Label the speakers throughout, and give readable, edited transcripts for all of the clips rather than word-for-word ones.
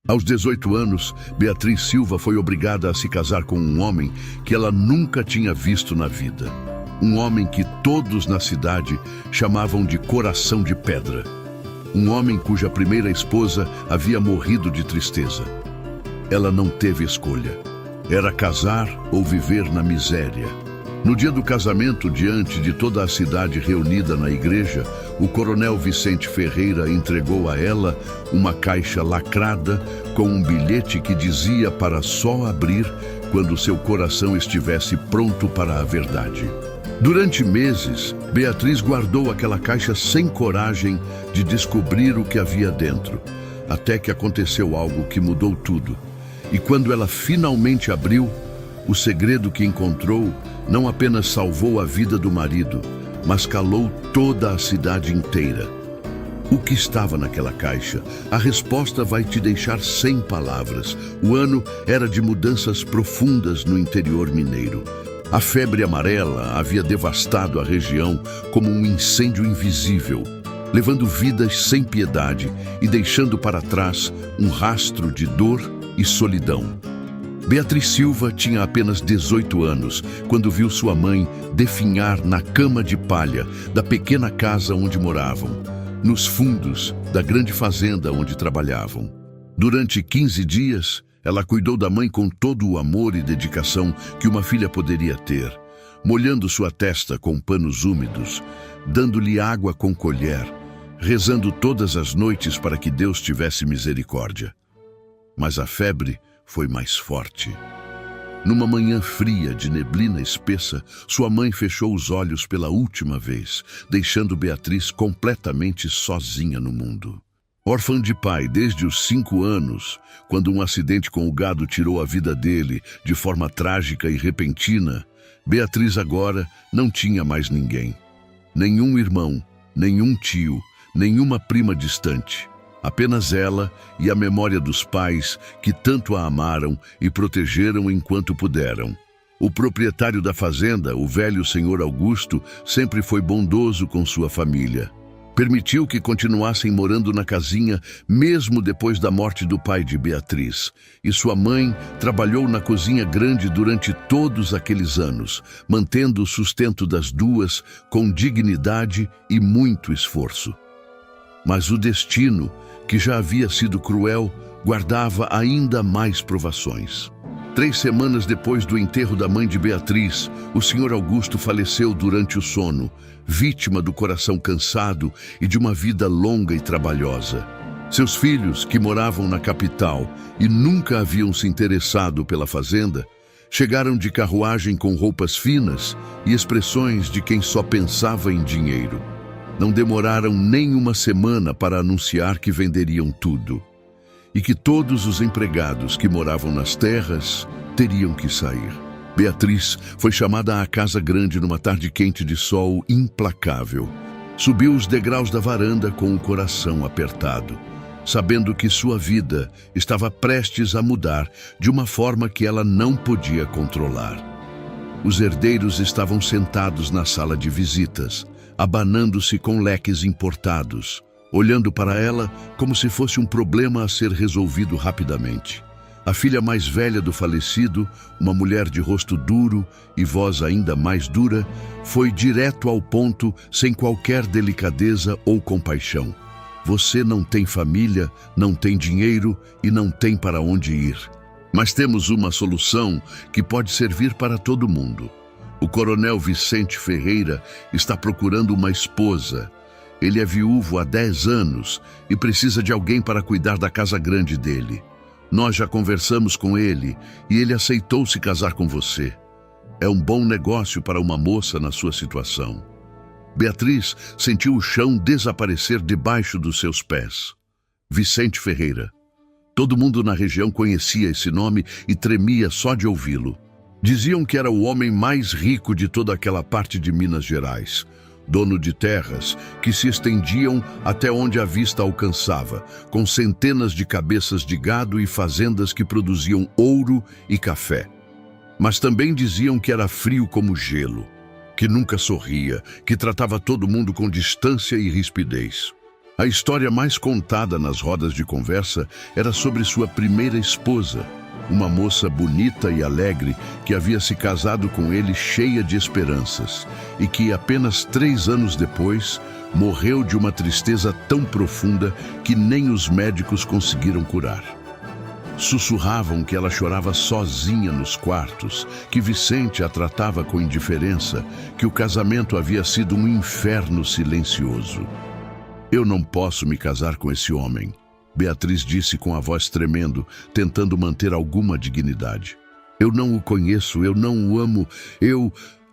Speaker 1: Aos 18 anos, Beatriz Silva foi obrigada a se casar com um homem que ela nunca tinha visto na vida. Um homem que todos na cidade chamavam de coração de pedra. Um homem cuja primeira esposa havia morrido de tristeza. Ela não teve escolha. Era casar ou viver na miséria. No dia do casamento, diante de toda a cidade reunida na igreja, o coronel Vicente Ferreira entregou a ela uma caixa lacrada com um bilhete que dizia para só abrir quando seu coração estivesse pronto para a verdade. Durante meses, Beatriz guardou aquela caixa sem coragem de descobrir o que havia dentro, até que aconteceu algo que mudou tudo. E quando ela finalmente abriu, o segredo que encontrou não apenas salvou a vida do marido, mas calou toda a cidade inteira. O que estava naquela caixa? A resposta vai te deixar sem palavras. O ano era de mudanças profundas no interior mineiro. A febre amarela havia devastado a região como um incêndio invisível, levando vidas sem piedade e deixando para trás um rastro de dor e solidão. Beatriz Silva tinha apenas 18 anos quando viu sua mãe definhar na cama de palha da pequena casa onde moravam, nos fundos da grande fazenda onde trabalhavam. Durante 15 dias, ela cuidou da mãe com todo o amor e dedicação que uma filha poderia ter, molhando sua testa com panos úmidos, dando-lhe água com colher, rezando todas as noites para que Deus tivesse misericórdia. Mas a febre foi mais forte. Numa manhã fria de neblina espessa, sua mãe fechou os olhos pela última vez, deixando Beatriz completamente sozinha no mundo. Órfã de pai desde os 5 anos, quando um acidente com o gado tirou a vida dele de forma trágica e repentina, Beatriz agora não tinha mais ninguém. Nenhum irmão, nenhum tio, nenhuma prima distante. Apenas ela e a memória dos pais que tanto a amaram e protegeram enquanto puderam. O proprietário da fazenda, o velho senhor Augusto, sempre foi bondoso com sua família. Permitiu que continuassem morando na casinha mesmo depois da morte do pai de Beatriz. E sua mãe trabalhou na cozinha grande durante todos aqueles anos, mantendo o sustento das duas com dignidade e muito esforço. Mas o destino, que já havia sido cruel, guardava ainda mais provações. 3 semanas depois do enterro da mãe de Beatriz, o senhor Augusto faleceu durante o sono, vítima do coração cansado e de uma vida longa e trabalhosa. Seus filhos, que moravam na capital e nunca haviam se interessado pela fazenda, chegaram de carruagem com roupas finas e expressões de quem só pensava em dinheiro. Não demoraram nem uma semana para anunciar que venderiam tudo e que todos os empregados que moravam nas terras teriam que sair. Beatriz foi chamada à casa grande numa tarde quente de sol implacável. Subiu os degraus da varanda com o coração apertado, sabendo que sua vida estava prestes a mudar de uma forma que ela não podia controlar. Os herdeiros estavam sentados na sala de visitas, abanando-se com leques importados, olhando para ela como se fosse um problema a ser resolvido rapidamente. A filha mais velha do falecido, uma mulher de rosto duro e voz ainda mais dura, foi direto ao ponto, sem qualquer delicadeza ou compaixão. Você não tem família, não tem dinheiro e não tem para onde ir. Mas temos uma solução que pode servir para todo mundo. O coronel Vicente Ferreira está procurando uma esposa. Ele é viúvo há 10 anos e precisa de alguém para cuidar da casa grande dele. Nós já conversamos com ele e ele aceitou se casar com você. É um bom negócio para uma moça na sua situação. Beatriz sentiu o chão desaparecer debaixo dos seus pés. Vicente Ferreira. Todo mundo na região conhecia esse nome e tremia só de ouvi-lo. Diziam que era o homem mais rico de toda aquela parte de Minas Gerais, dono de terras que se estendiam até onde a vista alcançava, com centenas de cabeças de gado e fazendas que produziam ouro e café. Mas também diziam que era frio como gelo, que nunca sorria, que tratava todo mundo com distância e rispidez. A história mais contada nas rodas de conversa era sobre sua primeira esposa, uma moça bonita e alegre que havia se casado com ele cheia de esperanças e que apenas 3 anos depois morreu de uma tristeza tão profunda que nem os médicos conseguiram curar. Sussurravam que ela chorava sozinha nos quartos, que Vicente a tratava com indiferença, que o casamento havia sido um inferno silencioso. Eu não posso me casar com esse homem, Beatriz disse com a voz tremendo, tentando manter alguma dignidade. Eu não o conheço, eu não o amo,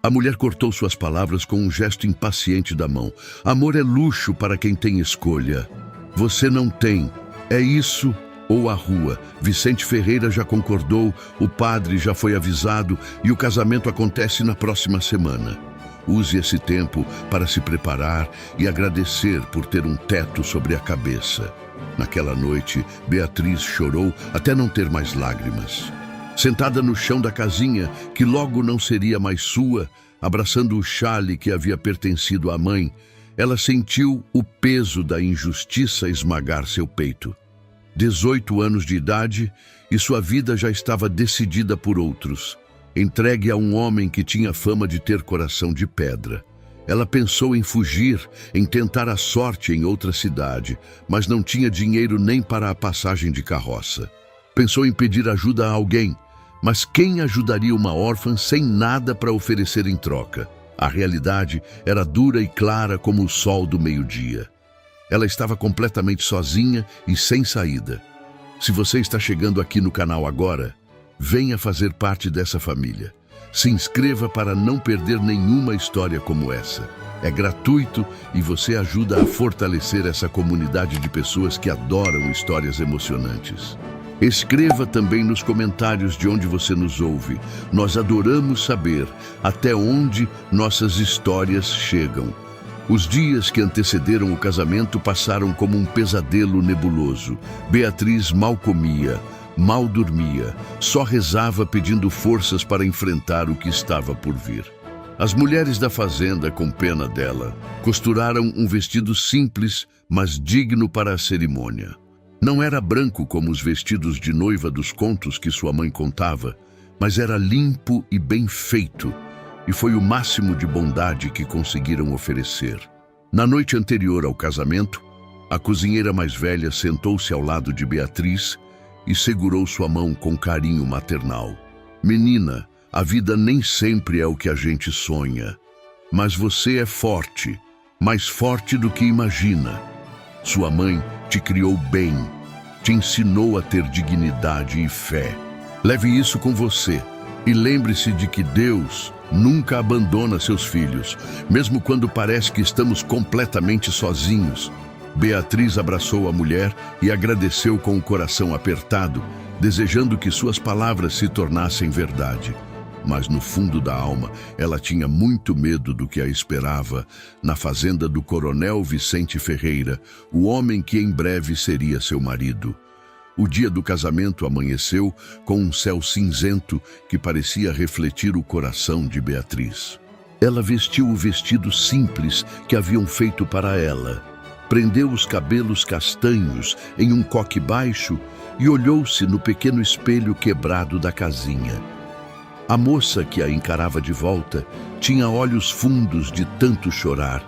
Speaker 1: A mulher cortou suas palavras com um gesto impaciente da mão. Amor é luxo para quem tem escolha. Você não tem. É isso ou a rua. Vicente Ferreira já concordou, o padre já foi avisado e o casamento acontece na próxima semana. Use esse tempo para se preparar e agradecer por ter um teto sobre a cabeça. Naquela noite, Beatriz chorou até não ter mais lágrimas. Sentada no chão da casinha, que logo não seria mais sua, abraçando o xale que havia pertencido à mãe, ela sentiu o peso da injustiça esmagar seu peito. 18 anos de idade e sua vida já estava decidida por outros, entregue a um homem que tinha fama de ter coração de pedra. Ela pensou em fugir, em tentar a sorte em outra cidade, mas não tinha dinheiro nem para a passagem de carroça. Pensou em pedir ajuda a alguém, mas quem ajudaria uma órfã sem nada para oferecer em troca? A realidade era dura e clara como o sol do meio-dia. Ela estava completamente sozinha e sem saída. Se você está chegando aqui no canal agora, venha fazer parte dessa família. Se inscreva para não perder nenhuma história como essa. É gratuito e você ajuda a fortalecer essa comunidade de pessoas que adoram histórias emocionantes. Escreva também nos comentários de onde você nos ouve. Nós adoramos saber até onde nossas histórias chegam. Os dias que antecederam o casamento passaram como um pesadelo nebuloso. Beatriz mal comia, mal dormia, só rezava pedindo forças para enfrentar o que estava por vir. As mulheres da fazenda, com pena dela, costuraram um vestido simples, mas digno para a cerimônia. Não era branco como os vestidos de noiva dos contos que sua mãe contava, mas era limpo e bem feito, e foi o máximo de bondade que conseguiram oferecer. Na noite anterior ao casamento, a cozinheira mais velha sentou-se ao lado de Beatriz e segurou sua mão com carinho maternal. Menina, a vida nem sempre é o que a gente sonha, mas você é forte, mais forte do que imagina. Sua mãe te criou bem, te ensinou a ter dignidade e fé. Leve isso com você e lembre-se de que Deus nunca abandona seus filhos, mesmo quando parece que estamos completamente sozinhos. Beatriz abraçou a mulher e agradeceu com o coração apertado, desejando que suas palavras se tornassem verdade. Mas no fundo da alma, ela tinha muito medo do que a esperava na fazenda do coronel Vicente Ferreira, o homem que em breve seria seu marido. O dia do casamento amanheceu com um céu cinzento que parecia refletir o coração de Beatriz. Ela vestiu o vestido simples que haviam feito para ela, prendeu os cabelos castanhos em um coque baixo e olhou-se no pequeno espelho quebrado da casinha. A moça que a encarava de volta tinha olhos fundos de tanto chorar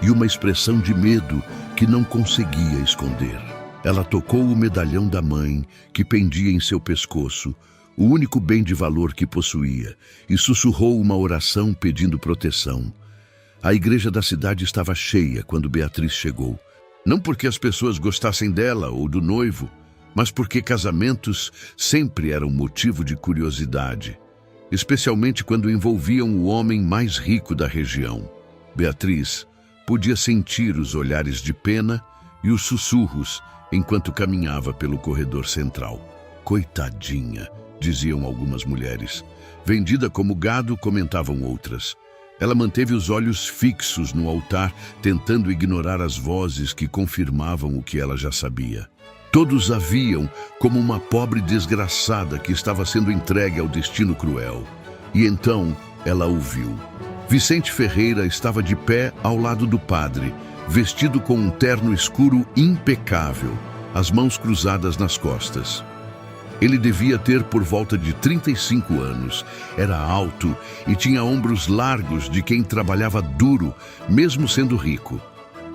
Speaker 1: e uma expressão de medo que não conseguia esconder. Ela tocou o medalhão da mãe que pendia em seu pescoço, o único bem de valor que possuía, e sussurrou uma oração pedindo proteção. A igreja da cidade estava cheia quando Beatriz chegou. Não porque as pessoas gostassem dela ou do noivo, mas porque casamentos sempre eram motivo de curiosidade, especialmente quando envolviam o homem mais rico da região. Beatriz podia sentir os olhares de pena e os sussurros enquanto caminhava pelo corredor central. Coitadinha, diziam algumas mulheres. Vendida como gado, comentavam outras. Ela manteve os olhos fixos no altar, tentando ignorar as vozes que confirmavam o que ela já sabia. Todos a viam como uma pobre desgraçada que estava sendo entregue ao destino cruel. E então ela ouviu. Vicente Ferreira estava de pé ao lado do padre, vestido com um terno escuro impecável, as mãos cruzadas nas costas. Ele devia ter por volta de 35 anos, era alto e tinha ombros largos de quem trabalhava duro, mesmo sendo rico.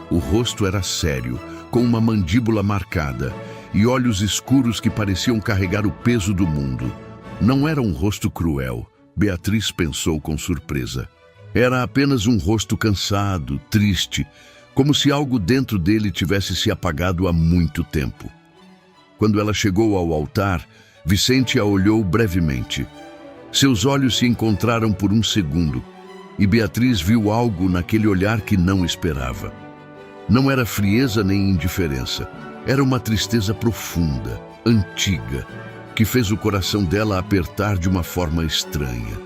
Speaker 1: O rosto era sério, com uma mandíbula marcada e olhos escuros que pareciam carregar o peso do mundo. Não era um rosto cruel, Beatriz pensou com surpresa. Era apenas um rosto cansado, triste, como se algo dentro dele tivesse se apagado há muito tempo. Quando ela chegou ao altar, Vicente a olhou brevemente. Seus olhos se encontraram por um segundo, e Beatriz viu algo naquele olhar que não esperava. Não era frieza nem indiferença, era uma tristeza profunda, antiga, que fez o coração dela apertar de uma forma estranha.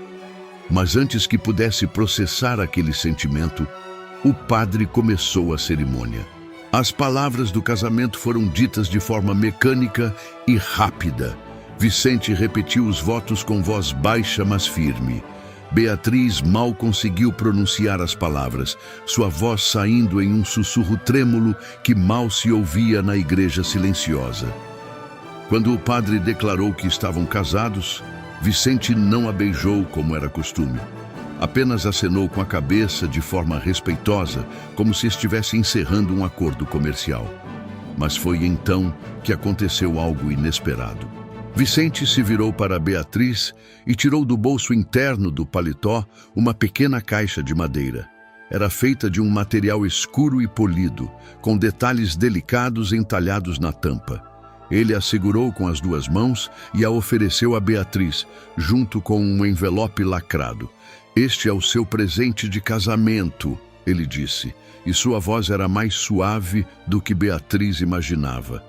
Speaker 1: Mas antes que pudesse processar aquele sentimento, o padre começou a cerimônia. As palavras do casamento foram ditas de forma mecânica e rápida. Vicente repetiu os votos com voz baixa, mas firme. Beatriz mal conseguiu pronunciar as palavras, sua voz saindo em um sussurro trêmulo que mal se ouvia na igreja silenciosa. Quando o padre declarou que estavam casados, Vicente não a beijou como era costume. Apenas acenou com a cabeça de forma respeitosa, como se estivesse encerrando um acordo comercial. Mas foi então que aconteceu algo inesperado. Vicente se virou para Beatriz e tirou do bolso interno do paletó uma pequena caixa de madeira. Era feita de um material escuro e polido, com detalhes delicados entalhados na tampa. Ele a segurou com as duas mãos e a ofereceu a Beatriz, junto com um envelope lacrado. "Este é o seu presente de casamento", ele disse, e sua voz era mais suave do que Beatriz imaginava.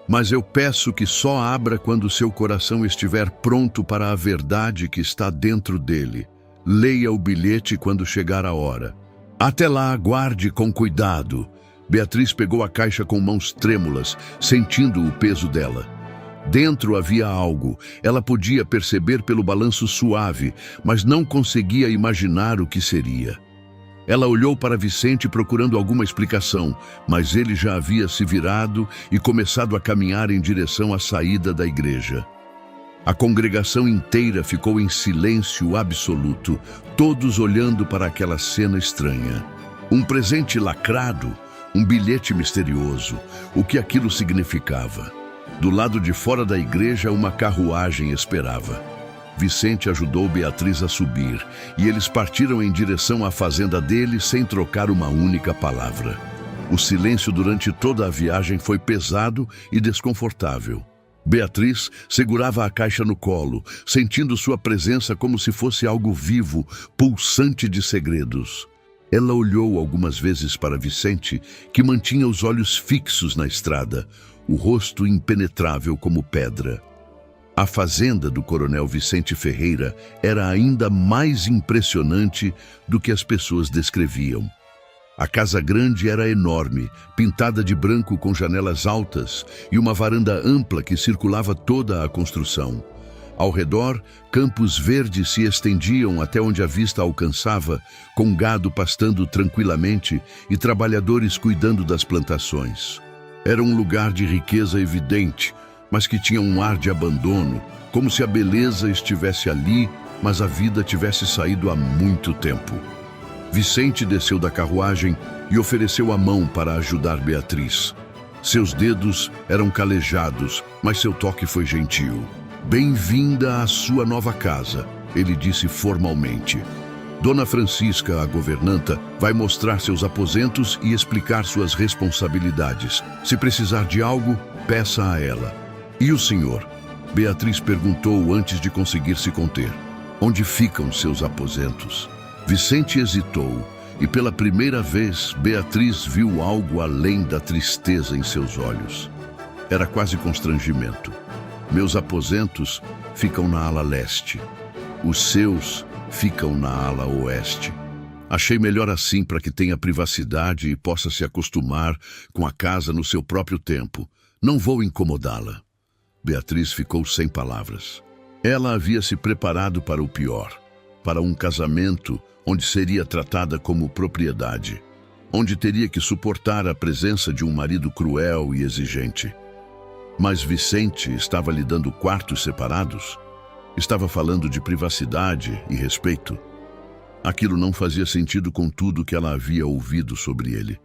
Speaker 1: "Mas eu peço que só abra quando seu coração estiver pronto para a verdade que está dentro dele. Leia o bilhete quando chegar a hora. Até lá, aguarde com cuidado." Beatriz pegou a caixa com mãos trêmulas, sentindo o peso dela. Dentro havia algo. Ela podia perceber pelo balanço suave, mas não conseguia imaginar o que seria. Ela olhou para Vicente procurando alguma explicação, mas ele já havia se virado e começado a caminhar em direção à saída da igreja. A congregação inteira ficou em silêncio absoluto, todos olhando para aquela cena estranha. Um presente lacrado, um bilhete misterioso. O que aquilo significava? Do lado de fora da igreja, uma carruagem esperava. Vicente ajudou Beatriz a subir, e eles partiram em direção à fazenda dele sem trocar uma única palavra. O silêncio durante toda a viagem foi pesado e desconfortável. Beatriz segurava a caixa no colo, sentindo sua presença como se fosse algo vivo, pulsante de segredos. Ela olhou algumas vezes para Vicente, que mantinha os olhos fixos na estrada, o rosto impenetrável como pedra. A fazenda do coronel Vicente Ferreira era ainda mais impressionante do que as pessoas descreviam. A casa grande era enorme, pintada de branco com janelas altas e uma varanda ampla que circulava toda a construção. Ao redor, campos verdes se estendiam até onde a vista alcançava, com gado pastando tranquilamente e trabalhadores cuidando das plantações. Era um lugar de riqueza evidente, mas que tinha um ar de abandono, como se a beleza estivesse ali, mas a vida tivesse saído há muito tempo. Vicente desceu da carruagem e ofereceu a mão para ajudar Beatriz. Seus dedos eram calejados, mas seu toque foi gentil. "Bem-vinda à sua nova casa", ele disse formalmente. Dona Francisca, a governanta, vai mostrar seus aposentos e explicar suas responsabilidades. Se precisar de algo, peça a ela. "E o senhor?", Beatriz perguntou antes de conseguir se conter. "Onde ficam seus aposentos?" Vicente hesitou, e pela primeira vez Beatriz viu algo além da tristeza em seus olhos. Era quase constrangimento. "Meus aposentos ficam na ala leste. Os seus ficam na ala oeste. Achei melhor assim para que tenha privacidade e possa se acostumar com a casa no seu próprio tempo. Não vou incomodá-la." Beatriz ficou sem palavras. Ela havia se preparado para o pior, para um casamento onde seria tratada como propriedade. onde teria que suportar a presença de um marido cruel e exigente. Mas Vicente estava lhe dando quartos separados, estava falando de privacidade e respeito. Aquilo não fazia sentido com tudo que ela havia ouvido sobre ele.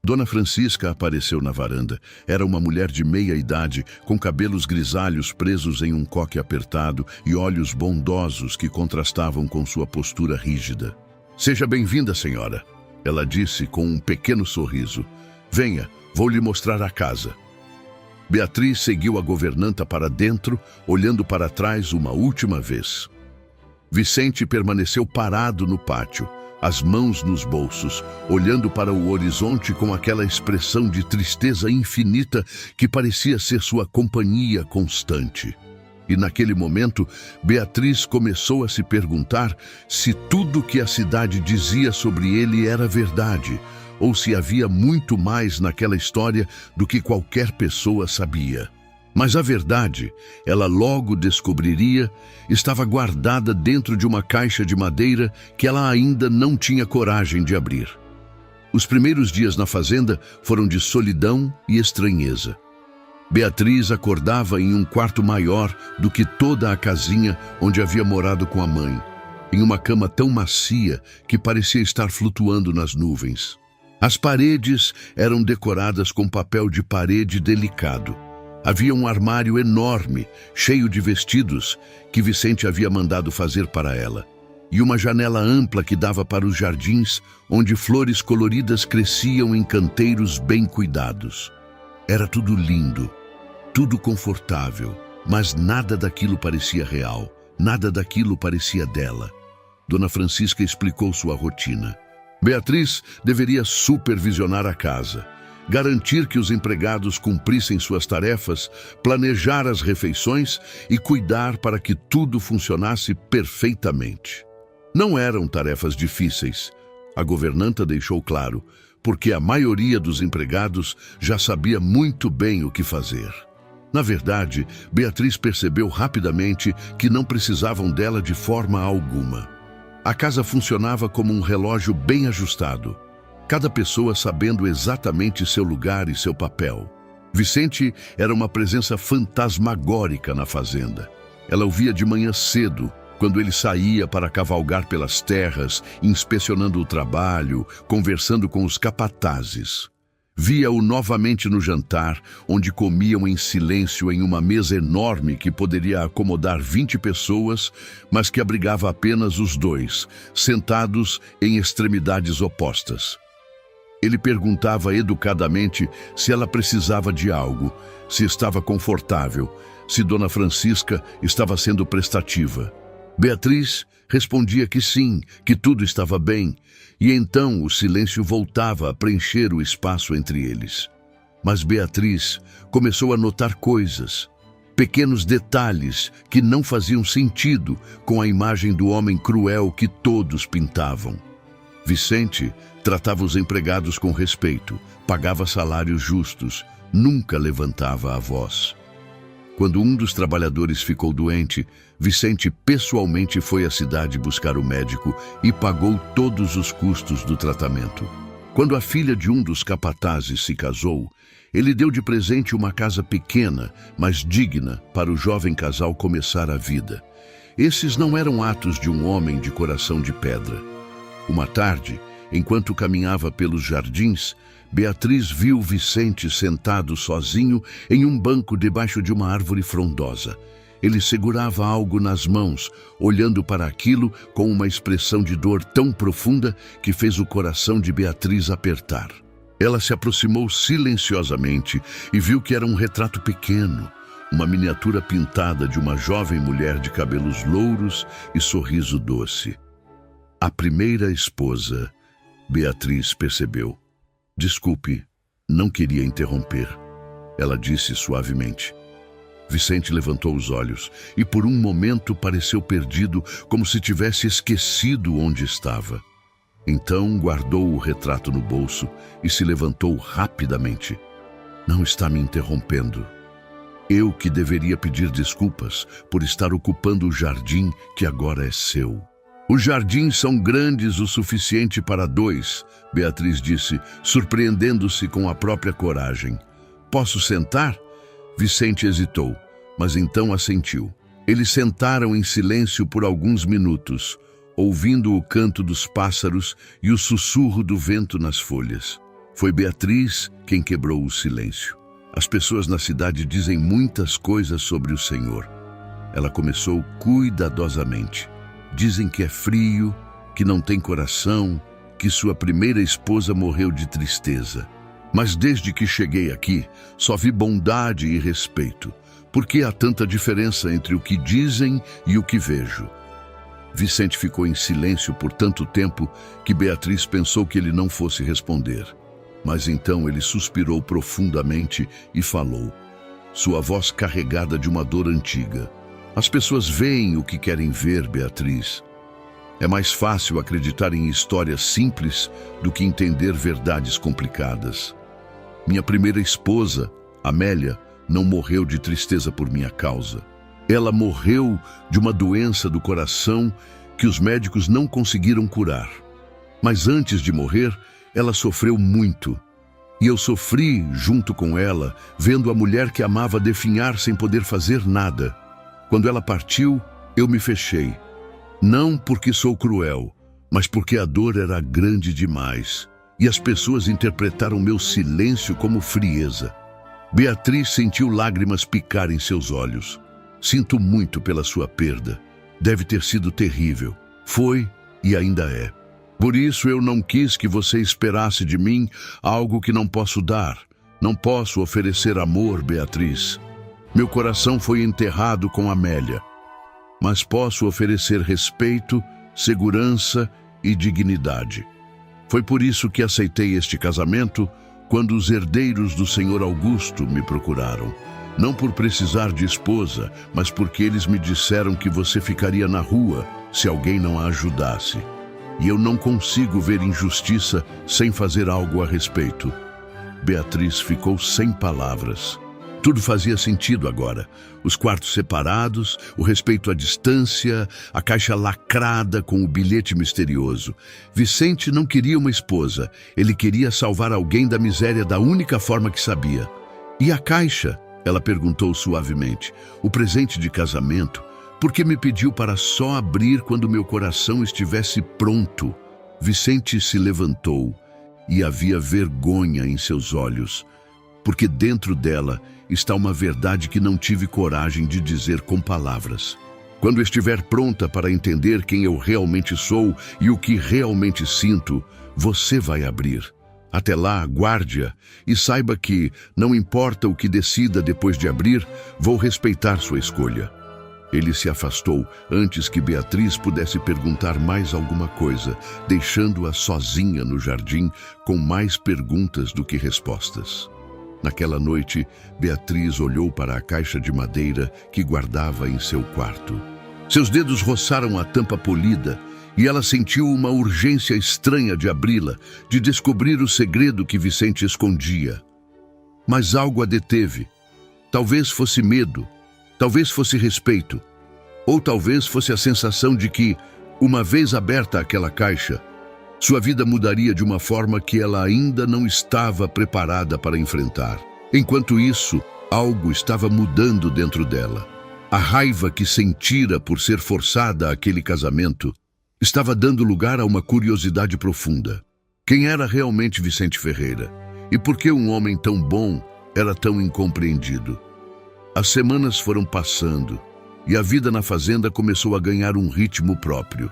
Speaker 1: Dona Francisca apareceu na varanda. Era uma mulher de meia idade, com cabelos grisalhos presos em um coque apertado e olhos bondosos que contrastavam com sua postura rígida. "Seja bem-vinda, senhora", ela disse com um pequeno sorriso. "Venha, vou lhe mostrar a casa." Beatriz seguiu a governanta para dentro, olhando para trás uma última vez. Vicente permaneceu parado no pátio, as mãos nos bolsos, olhando para o horizonte com aquela expressão de tristeza infinita que parecia ser sua companhia constante. E naquele momento, Beatriz começou a se perguntar se tudo que a cidade dizia sobre ele era verdade, ou se havia muito mais naquela história do que qualquer pessoa sabia. Mas a verdade, ela logo descobriria, estava guardada dentro de uma caixa de madeira que ela ainda não tinha coragem de abrir. Os primeiros dias na fazenda foram de solidão e estranheza. Beatriz acordava em um quarto maior do que toda a casinha onde havia morado com a mãe, em uma cama tão macia que parecia estar flutuando nas nuvens. As paredes eram decoradas com papel de parede delicado. Havia um armário enorme, cheio de vestidos, que Vicente havia mandado fazer para ela, e uma janela ampla que dava para os jardins, onde flores coloridas cresciam em canteiros bem cuidados. Era tudo lindo, tudo confortável, mas nada daquilo parecia real, nada daquilo parecia dela. Dona Francisca explicou sua rotina. Beatriz deveria supervisionar a casa, garantir que os empregados cumprissem suas tarefas, planejar as refeições e cuidar para que tudo funcionasse perfeitamente. Não eram tarefas difíceis, a governanta deixou claro, porque a maioria dos empregados já sabia muito bem o que fazer. Na verdade, Beatriz percebeu rapidamente que não precisavam dela de forma alguma. A casa funcionava como um relógio bem ajustado, cada pessoa sabendo exatamente seu lugar e seu papel. Vicente era uma presença fantasmagórica na fazenda. Ela o via de manhã cedo, quando ele saía para cavalgar pelas terras, inspecionando o trabalho, conversando com os capatazes. Via-o novamente no jantar, onde comiam em silêncio em uma mesa enorme que poderia acomodar 20 pessoas, mas que abrigava apenas os dois, sentados em extremidades opostas. Ele perguntava educadamente se ela precisava de algo, se estava confortável, se Dona Francisca estava sendo prestativa. Beatriz respondia que sim, que tudo estava bem, e então o silêncio voltava a preencher o espaço entre eles. Mas Beatriz começou a notar coisas, pequenos detalhes que não faziam sentido com a imagem do homem cruel que todos pintavam. Vicente tratava os empregados com respeito, pagava salários justos, nunca levantava a voz. Quando um dos trabalhadores ficou doente, Vicente pessoalmente foi à cidade buscar o médico e pagou todos os custos do tratamento. Quando a filha de um dos capatazes se casou, ele deu de presente uma casa pequena, mas digna, para o jovem casal começar a vida. Esses não eram atos de um homem de coração de pedra. Uma tarde, enquanto caminhava pelos jardins, Beatriz viu Vicente sentado sozinho em um banco debaixo de uma árvore frondosa. Ele segurava algo nas mãos, olhando para aquilo com uma expressão de dor tão profunda que fez o coração de Beatriz apertar. Ela se aproximou silenciosamente e viu que era um retrato pequeno, uma miniatura pintada de uma jovem mulher de cabelos louros e sorriso doce. A primeira esposa, Beatriz percebeu. "Desculpe, não queria interromper", ela disse suavemente. Vicente levantou os olhos e por um momento pareceu perdido, como se tivesse esquecido onde estava. Então guardou o retrato no bolso e se levantou rapidamente. "Não está me interrompendo. Eu que deveria pedir desculpas por estar ocupando o jardim que agora é seu." Os jardins são grandes o suficiente para dois, Beatriz disse, surpreendendo-se com a própria coragem. Posso sentar? Vicente hesitou, mas então assentiu. Eles sentaram em silêncio por alguns minutos, ouvindo o canto dos pássaros e o sussurro do vento nas folhas. Foi Beatriz quem quebrou o silêncio. As pessoas na cidade dizem muitas coisas sobre o Senhor. Ela começou cuidadosamente. Dizem que é frio, que não tem coração, que sua primeira esposa morreu de tristeza. Mas desde que cheguei aqui, só vi bondade e respeito. Por que há tanta diferença entre o que dizem e o que vejo? Vicente ficou em silêncio por tanto tempo que Beatriz pensou que ele não fosse responder. Mas então ele suspirou profundamente e falou, sua voz carregada de uma dor antiga. As pessoas veem o que querem ver, Beatriz. É mais fácil acreditar em histórias simples do que entender verdades complicadas. Minha primeira esposa, Amélia, não morreu de tristeza por minha causa. Ela morreu de uma doença do coração que os médicos não conseguiram curar. Mas antes de morrer, ela sofreu muito. E eu sofri junto com ela, vendo a mulher que amava definhar sem poder fazer nada. Quando ela partiu, eu me fechei. Não porque sou cruel, mas porque a dor era grande demais. E as pessoas interpretaram meu silêncio como frieza. Beatriz sentiu lágrimas picar em seus olhos. Sinto muito pela sua perda. Deve ter sido terrível. Foi e ainda é. Por isso eu não quis que você esperasse de mim algo que não posso dar. Não posso oferecer amor, Beatriz. Meu coração foi enterrado com Amélia. Mas posso oferecer respeito, segurança e dignidade. Foi por isso que aceitei este casamento quando os herdeiros do Senhor Augusto me procuraram. Não por precisar de esposa, mas porque eles me disseram que você ficaria na rua se alguém não a ajudasse. E eu não consigo ver injustiça sem fazer algo a respeito. Beatriz ficou sem palavras. Tudo fazia sentido agora. Os quartos separados, o respeito à distância, a caixa lacrada com o bilhete misterioso. Vicente não queria uma esposa. Ele queria salvar alguém da miséria da única forma que sabia. E a caixa? Ela perguntou suavemente. O presente de casamento? Por que me pediu para só abrir quando meu coração estivesse pronto? Vicente se levantou e havia vergonha em seus olhos, porque dentro dela está uma verdade que não tive coragem de dizer com palavras. Quando estiver pronta para entender quem eu realmente sou e o que realmente sinto, você vai abrir. Até lá, guarde-a e saiba que, não importa o que decida depois de abrir, vou respeitar sua escolha. Ele se afastou antes que Beatriz pudesse perguntar mais alguma coisa, deixando-a sozinha no jardim com mais perguntas do que respostas. Naquela noite, Beatriz olhou para a caixa de madeira que guardava em seu quarto. Seus dedos roçaram a tampa polida e ela sentiu uma urgência estranha de abri-la, de descobrir o segredo que Vicente escondia. Mas algo a deteve. Talvez fosse medo, talvez fosse respeito, ou talvez fosse a sensação de que, uma vez aberta aquela caixa, sua vida mudaria de uma forma que ela ainda não estava preparada para enfrentar. Enquanto isso, algo estava mudando dentro dela. A raiva que sentira por ser forçada àquele casamento estava dando lugar a uma curiosidade profunda. Quem era realmente Vicente Ferreira? E por que um homem tão bom era tão incompreendido? As semanas foram passando e a vida na fazenda começou a ganhar um ritmo próprio.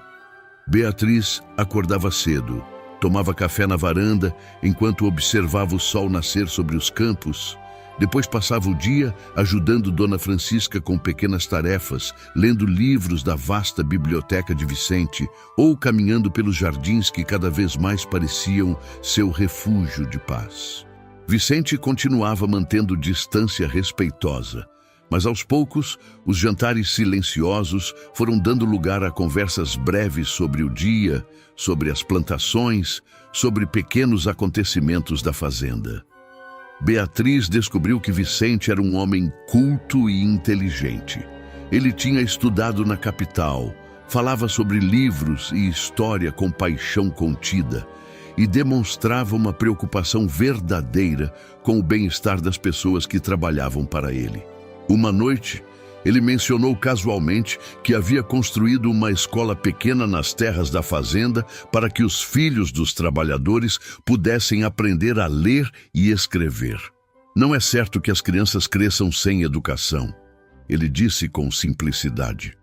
Speaker 1: Beatriz acordava cedo, tomava café na varanda enquanto observava o sol nascer sobre os campos. Depois passava o dia ajudando Dona Francisca com pequenas tarefas, lendo livros da vasta biblioteca de Vicente ou caminhando pelos jardins que cada vez mais pareciam seu refúgio de paz. Vicente continuava mantendo distância respeitosa, mas aos poucos, os jantares silenciosos foram dando lugar a conversas breves sobre o dia, sobre as plantações, sobre pequenos acontecimentos da fazenda. Beatriz descobriu que Vicente era um homem culto e inteligente. Ele tinha estudado na capital, Falava sobre livros e história com paixão contida e demonstrava uma preocupação verdadeira com o bem-estar das pessoas que trabalhavam para ele. Uma noite, ele mencionou casualmente que havia construído uma escola pequena nas terras da fazenda para que os filhos dos trabalhadores pudessem aprender a ler e escrever. Não é certo que as crianças cresçam sem educação, ele disse com simplicidade.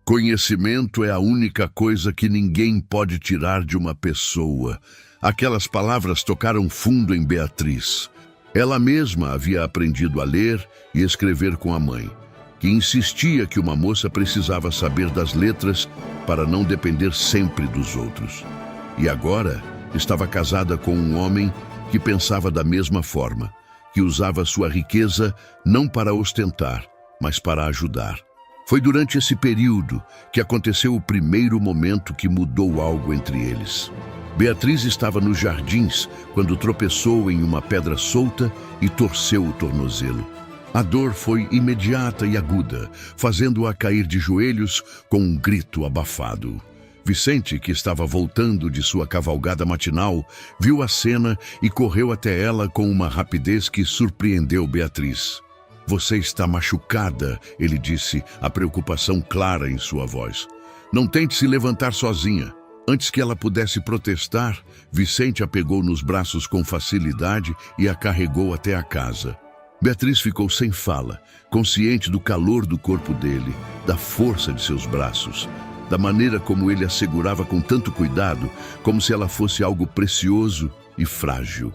Speaker 1: Conhecimento é a única coisa que ninguém pode tirar de uma pessoa. Aquelas palavras tocaram fundo em Beatriz. Ela mesma havia aprendido a ler e escrever com a mãe, que insistia que uma moça precisava saber das letras para não depender sempre dos outros. E agora estava casada com um homem que pensava da mesma forma, que usava sua riqueza não para ostentar, mas para ajudar. Foi durante esse período que aconteceu o primeiro momento que mudou algo entre eles. Beatriz estava nos jardins quando tropeçou em uma pedra solta e torceu o tornozelo. A dor foi imediata e aguda, fazendo-a cair de joelhos com um grito abafado. Vicente, que estava voltando de sua cavalgada matinal, viu a cena e correu até ela com uma rapidez que surpreendeu Beatriz. Você está machucada, ele disse, a preocupação clara em sua voz. Não tente se levantar sozinha. Antes que ela pudesse protestar, Vicente a pegou nos braços com facilidade e a carregou até a casa. Beatriz ficou sem fala, consciente do calor do corpo dele, da força de seus braços, da maneira como ele a segurava com tanto cuidado, como se ela fosse algo precioso e frágil.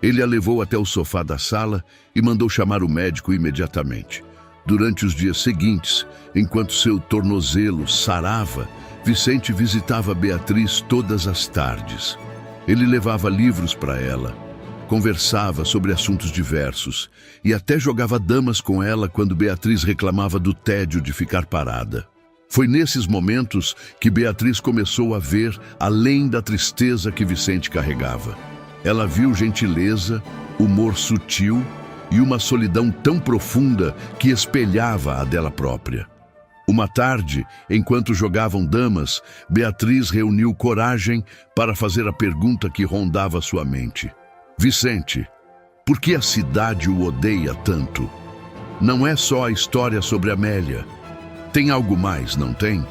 Speaker 1: Ele a levou até o sofá da sala e mandou chamar o médico imediatamente. Durante os dias seguintes, enquanto seu tornozelo sarava, Vicente visitava Beatriz todas as tardes. Ele levava livros para ela, conversava sobre assuntos diversos e até jogava damas com ela quando Beatriz reclamava do tédio de ficar parada. Foi nesses momentos que Beatriz começou a ver além da tristeza que Vicente carregava. Ela viu gentileza, humor sutil e uma solidão tão profunda que espelhava a dela própria. Uma tarde, enquanto jogavam damas, Beatriz reuniu coragem para fazer a pergunta que rondava sua mente. Vicente, por que a cidade o odeia tanto? Não é só a história sobre Amélia. Tem algo mais, não tem?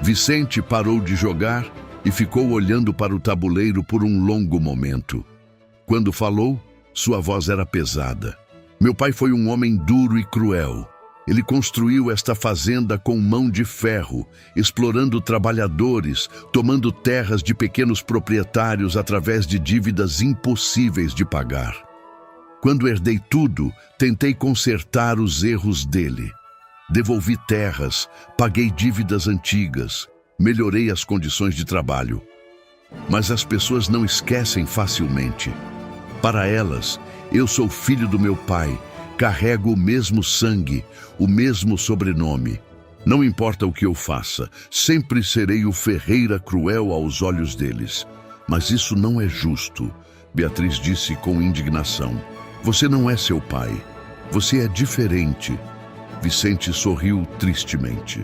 Speaker 1: Vicente parou de jogar e ficou olhando para o tabuleiro por um longo momento. Quando falou, sua voz era pesada. Meu pai foi um homem duro e cruel. Ele construiu esta fazenda com mão de ferro, explorando trabalhadores, tomando terras de pequenos proprietários através de dívidas impossíveis de pagar. Quando herdei tudo, tentei consertar os erros dele. Devolvi terras, paguei dívidas antigas, melhorei as condições de trabalho. Mas as pessoas não esquecem facilmente. Para elas, eu sou filho do meu pai, carrego o mesmo sangue, o mesmo sobrenome. Não importa o que eu faça, sempre serei o Ferreira cruel aos olhos deles. Mas isso não é justo, Beatriz disse com indignação. Você não é seu pai. Você é diferente. Vicente sorriu tristemente.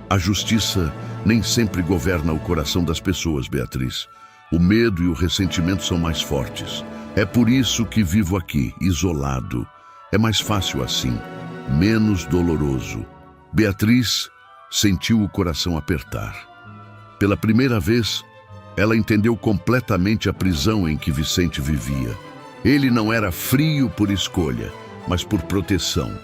Speaker 1: A justiça nem sempre governa o coração das pessoas, Beatriz. O medo e o ressentimento são mais fortes. É por isso que vivo aqui, isolado. É mais fácil assim, menos doloroso. Beatriz sentiu o coração apertar. Pela primeira vez, ela entendeu completamente a prisão em que Vicente vivia. Ele não era frio por escolha, mas por proteção.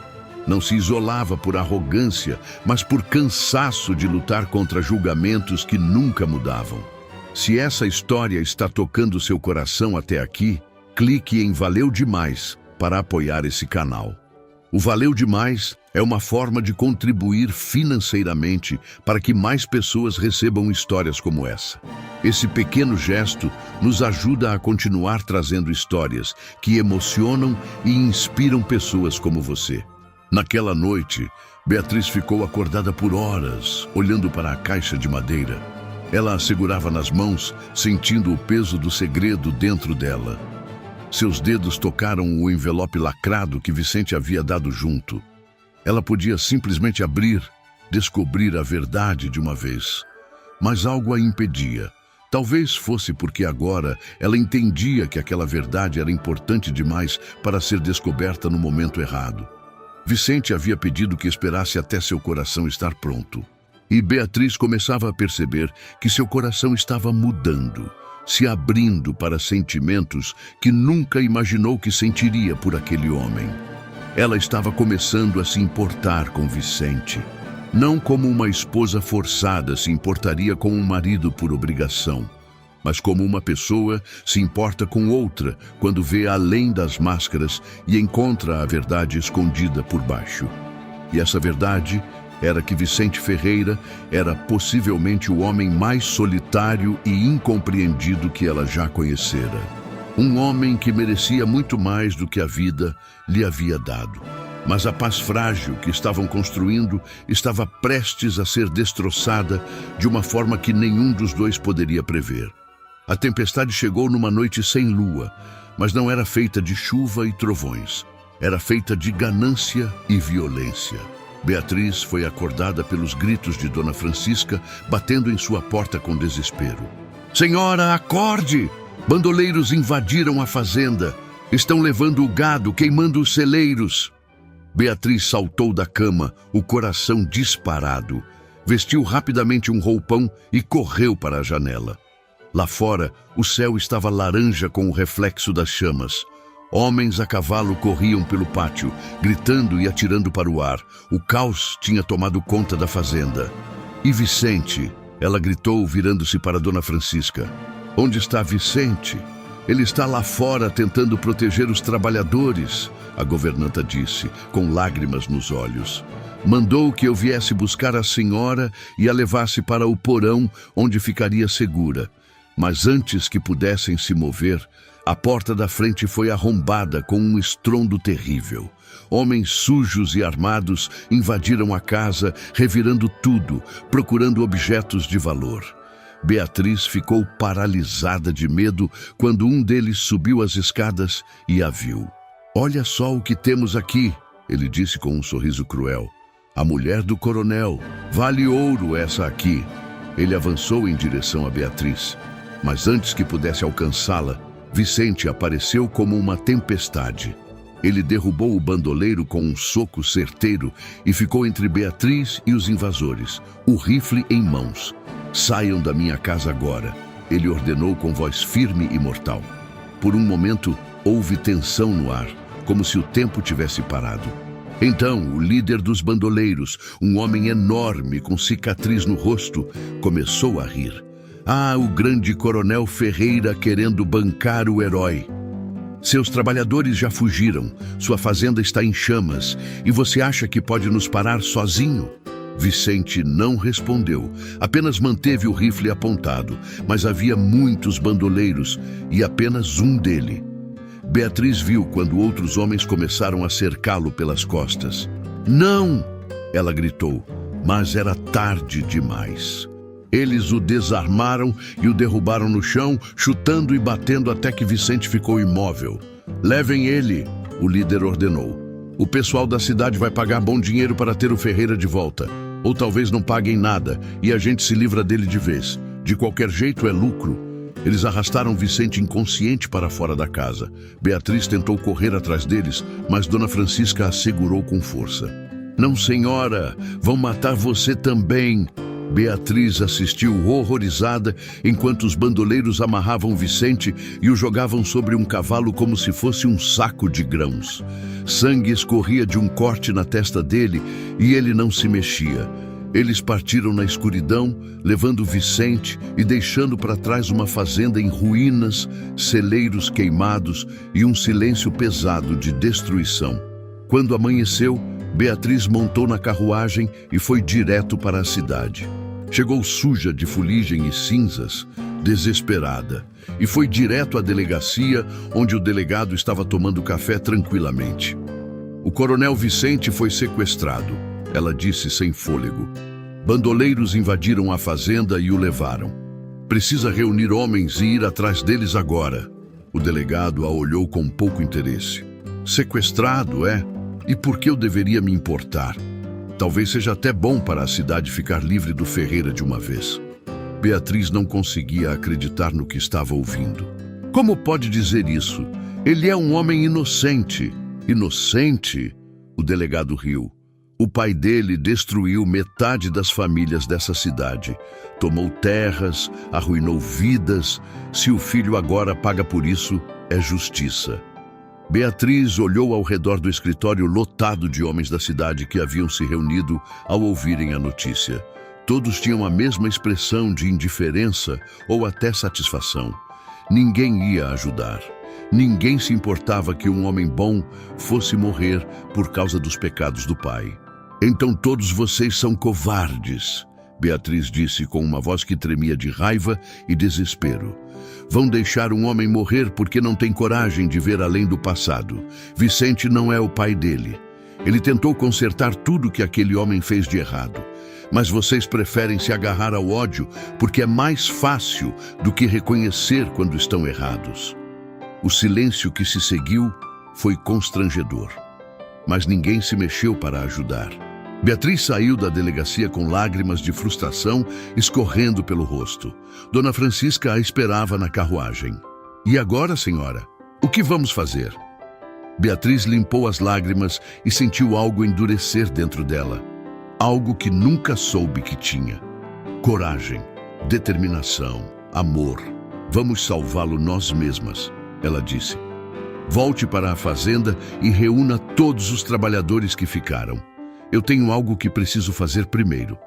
Speaker 1: Não se isolava por arrogância, mas por cansaço de lutar contra julgamentos que nunca mudavam. Se essa história está tocando seu coração até aqui, clique em Valeu Demais para apoiar esse canal. O Valeu Demais é uma forma de contribuir financeiramente para que mais pessoas recebam histórias como essa. Esse pequeno gesto nos ajuda a continuar trazendo histórias que emocionam e inspiram pessoas como você. Naquela noite, Beatriz ficou acordada por horas, olhando para a caixa de madeira. Ela a segurava nas mãos, sentindo o peso do segredo dentro dela. Seus dedos tocaram o envelope lacrado que Vicente havia dado junto. Ela podia simplesmente abrir descobrir a verdade de uma vez. Mas algo a impedia. Talvez fosse porque agora ela entendia que aquela verdade era importante demais para ser descoberta no momento errado. Vicente havia pedido que esperasse até seu coração estar pronto. E Beatriz começava a perceber que seu coração estava mudando, se abrindo para sentimentos que nunca imaginou que sentiria por aquele homem. Ela estava começando a se importar com Vicente. Não como uma esposa forçada se importaria com um marido por obrigação, mas como uma pessoa se importa com outra quando vê além das máscaras e encontra a verdade escondida por baixo. E essa verdade era que Vicente Ferreira era possivelmente o homem mais solitário e incompreendido que ela já conhecera. Um homem que merecia muito mais do que a vida lhe havia dado. Mas a paz frágil que estavam construindo estava prestes a ser destroçada de uma forma que nenhum dos dois poderia prever. A tempestade chegou numa noite sem lua, mas não era feita de chuva e trovões. Era feita de ganância e violência. Beatriz foi acordada pelos gritos de Dona Francisca, batendo em sua porta com desespero. "Senhora, acorde! Bandoleiros invadiram a fazenda. Estão levando o gado, queimando os celeiros." Beatriz saltou da cama, o coração disparado. Vestiu rapidamente um roupão e correu para a janela. Lá fora, o céu estava laranja com o reflexo das chamas. Homens a cavalo corriam pelo pátio, gritando e atirando para o ar. O caos tinha tomado conta da fazenda. "E Vicente?" ela gritou, virando-se para Dona Francisca. "Onde está Vicente? Ele está lá fora tentando proteger os trabalhadores", a governanta disse, com lágrimas nos olhos. "Mandou que eu viesse buscar a senhora e a levasse para o porão, onde ficaria segura. Mas antes que pudessem se mover, a porta da frente foi arrombada com um estrondo terrível. Homens sujos e armados invadiram a casa, revirando tudo, procurando objetos de valor. Beatriz ficou paralisada de medo quando um deles subiu as escadas e a viu. "Olha só o que temos aqui", ele disse com um sorriso cruel. "A mulher do coronel. Vale ouro essa aqui." Ele avançou em direção a Beatriz, mas antes que pudesse alcançá-la, Vicente apareceu como uma tempestade. Ele derrubou o bandoleiro com um soco certeiro e ficou entre Beatriz e os invasores, o rifle em mãos. "Saiam da minha casa agora", ele ordenou com voz firme e mortal. Por um momento, houve tensão no ar, como se o tempo tivesse parado. Então, o líder dos bandoleiros, um homem enorme com cicatriz no rosto, começou a rir. "Ah, o grande coronel Ferreira querendo bancar o herói. Seus trabalhadores já fugiram, sua fazenda está em chamas, e você acha que pode nos parar sozinho?" Vicente não respondeu, apenas manteve o rifle apontado, mas havia muitos bandoleiros e apenas um dele. Beatriz viu quando outros homens começaram a cercá-lo pelas costas. "Não!" ela gritou, mas era tarde demais. Eles o desarmaram e o derrubaram no chão, chutando e batendo até que Vicente ficou imóvel. "Levem ele", o líder ordenou. "O pessoal da cidade vai pagar bom dinheiro para ter o Ferreira de volta. Ou talvez não paguem nada e a gente se livra dele de vez. De qualquer jeito é lucro." Eles arrastaram Vicente inconsciente para fora da casa. Beatriz tentou correr atrás deles, mas Dona Francisca a segurou com força. "Não, senhora, vão matar você também." Beatriz assistiu horrorizada enquanto os bandoleiros amarravam Vicente e o jogavam sobre um cavalo como se fosse um saco de grãos. Sangue escorria de um corte na testa dele e ele não se mexia. Eles partiram na escuridão, levando Vicente e deixando para trás uma fazenda em ruínas, celeiros queimados e um silêncio pesado de destruição. Quando amanheceu, Beatriz montou na carruagem e foi direto para a cidade. Chegou suja de fuligem e cinzas, desesperada, e foi direto à delegacia, onde o delegado estava tomando café tranquilamente. "O coronel Vicente foi sequestrado", ela disse sem fôlego. "Bandoleiros invadiram a fazenda e o levaram. Precisa reunir homens e ir atrás deles agora." O delegado a olhou com pouco interesse. "Sequestrado, é? E por que eu deveria me importar?" Talvez seja até bom para a cidade ficar livre do Ferreira de uma vez. Beatriz não conseguia acreditar no que estava ouvindo. Como pode dizer isso? Ele é um homem inocente. Inocente? O delegado riu. O pai dele destruiu metade das famílias dessa cidade. Tomou terras, arruinou vidas. Se o filho agora paga por isso, é justiça. Beatriz olhou ao redor do escritório lotado de homens da cidade que haviam se reunido ao ouvirem a notícia. Todos tinham a mesma expressão de indiferença ou até satisfação. Ninguém ia ajudar. Ninguém se importava que um homem bom fosse morrer por causa dos pecados do pai. Então todos vocês são covardes, Beatriz disse com uma voz que tremia de raiva e desespero. Vão deixar um homem morrer porque não tem coragem de ver além do passado. Vicente não é o pai dele. Ele tentou consertar tudo que aquele homem fez de errado. Mas vocês preferem se agarrar ao ódio porque é mais fácil do que reconhecer quando estão errados. O silêncio que se seguiu foi constrangedor. Mas ninguém se mexeu para ajudar. Beatriz saiu da delegacia com lágrimas de frustração escorrendo pelo rosto. Dona Francisca a esperava na carruagem. E agora, senhora? O que vamos fazer? Beatriz limpou as lágrimas e sentiu algo endurecer dentro dela. Algo que nunca soube que tinha. Coragem, determinação, amor. Vamos salvá-lo nós mesmas, ela disse. Volte para a fazenda e reúna todos os trabalhadores que ficaram. Eu tenho algo que preciso fazer primeiro.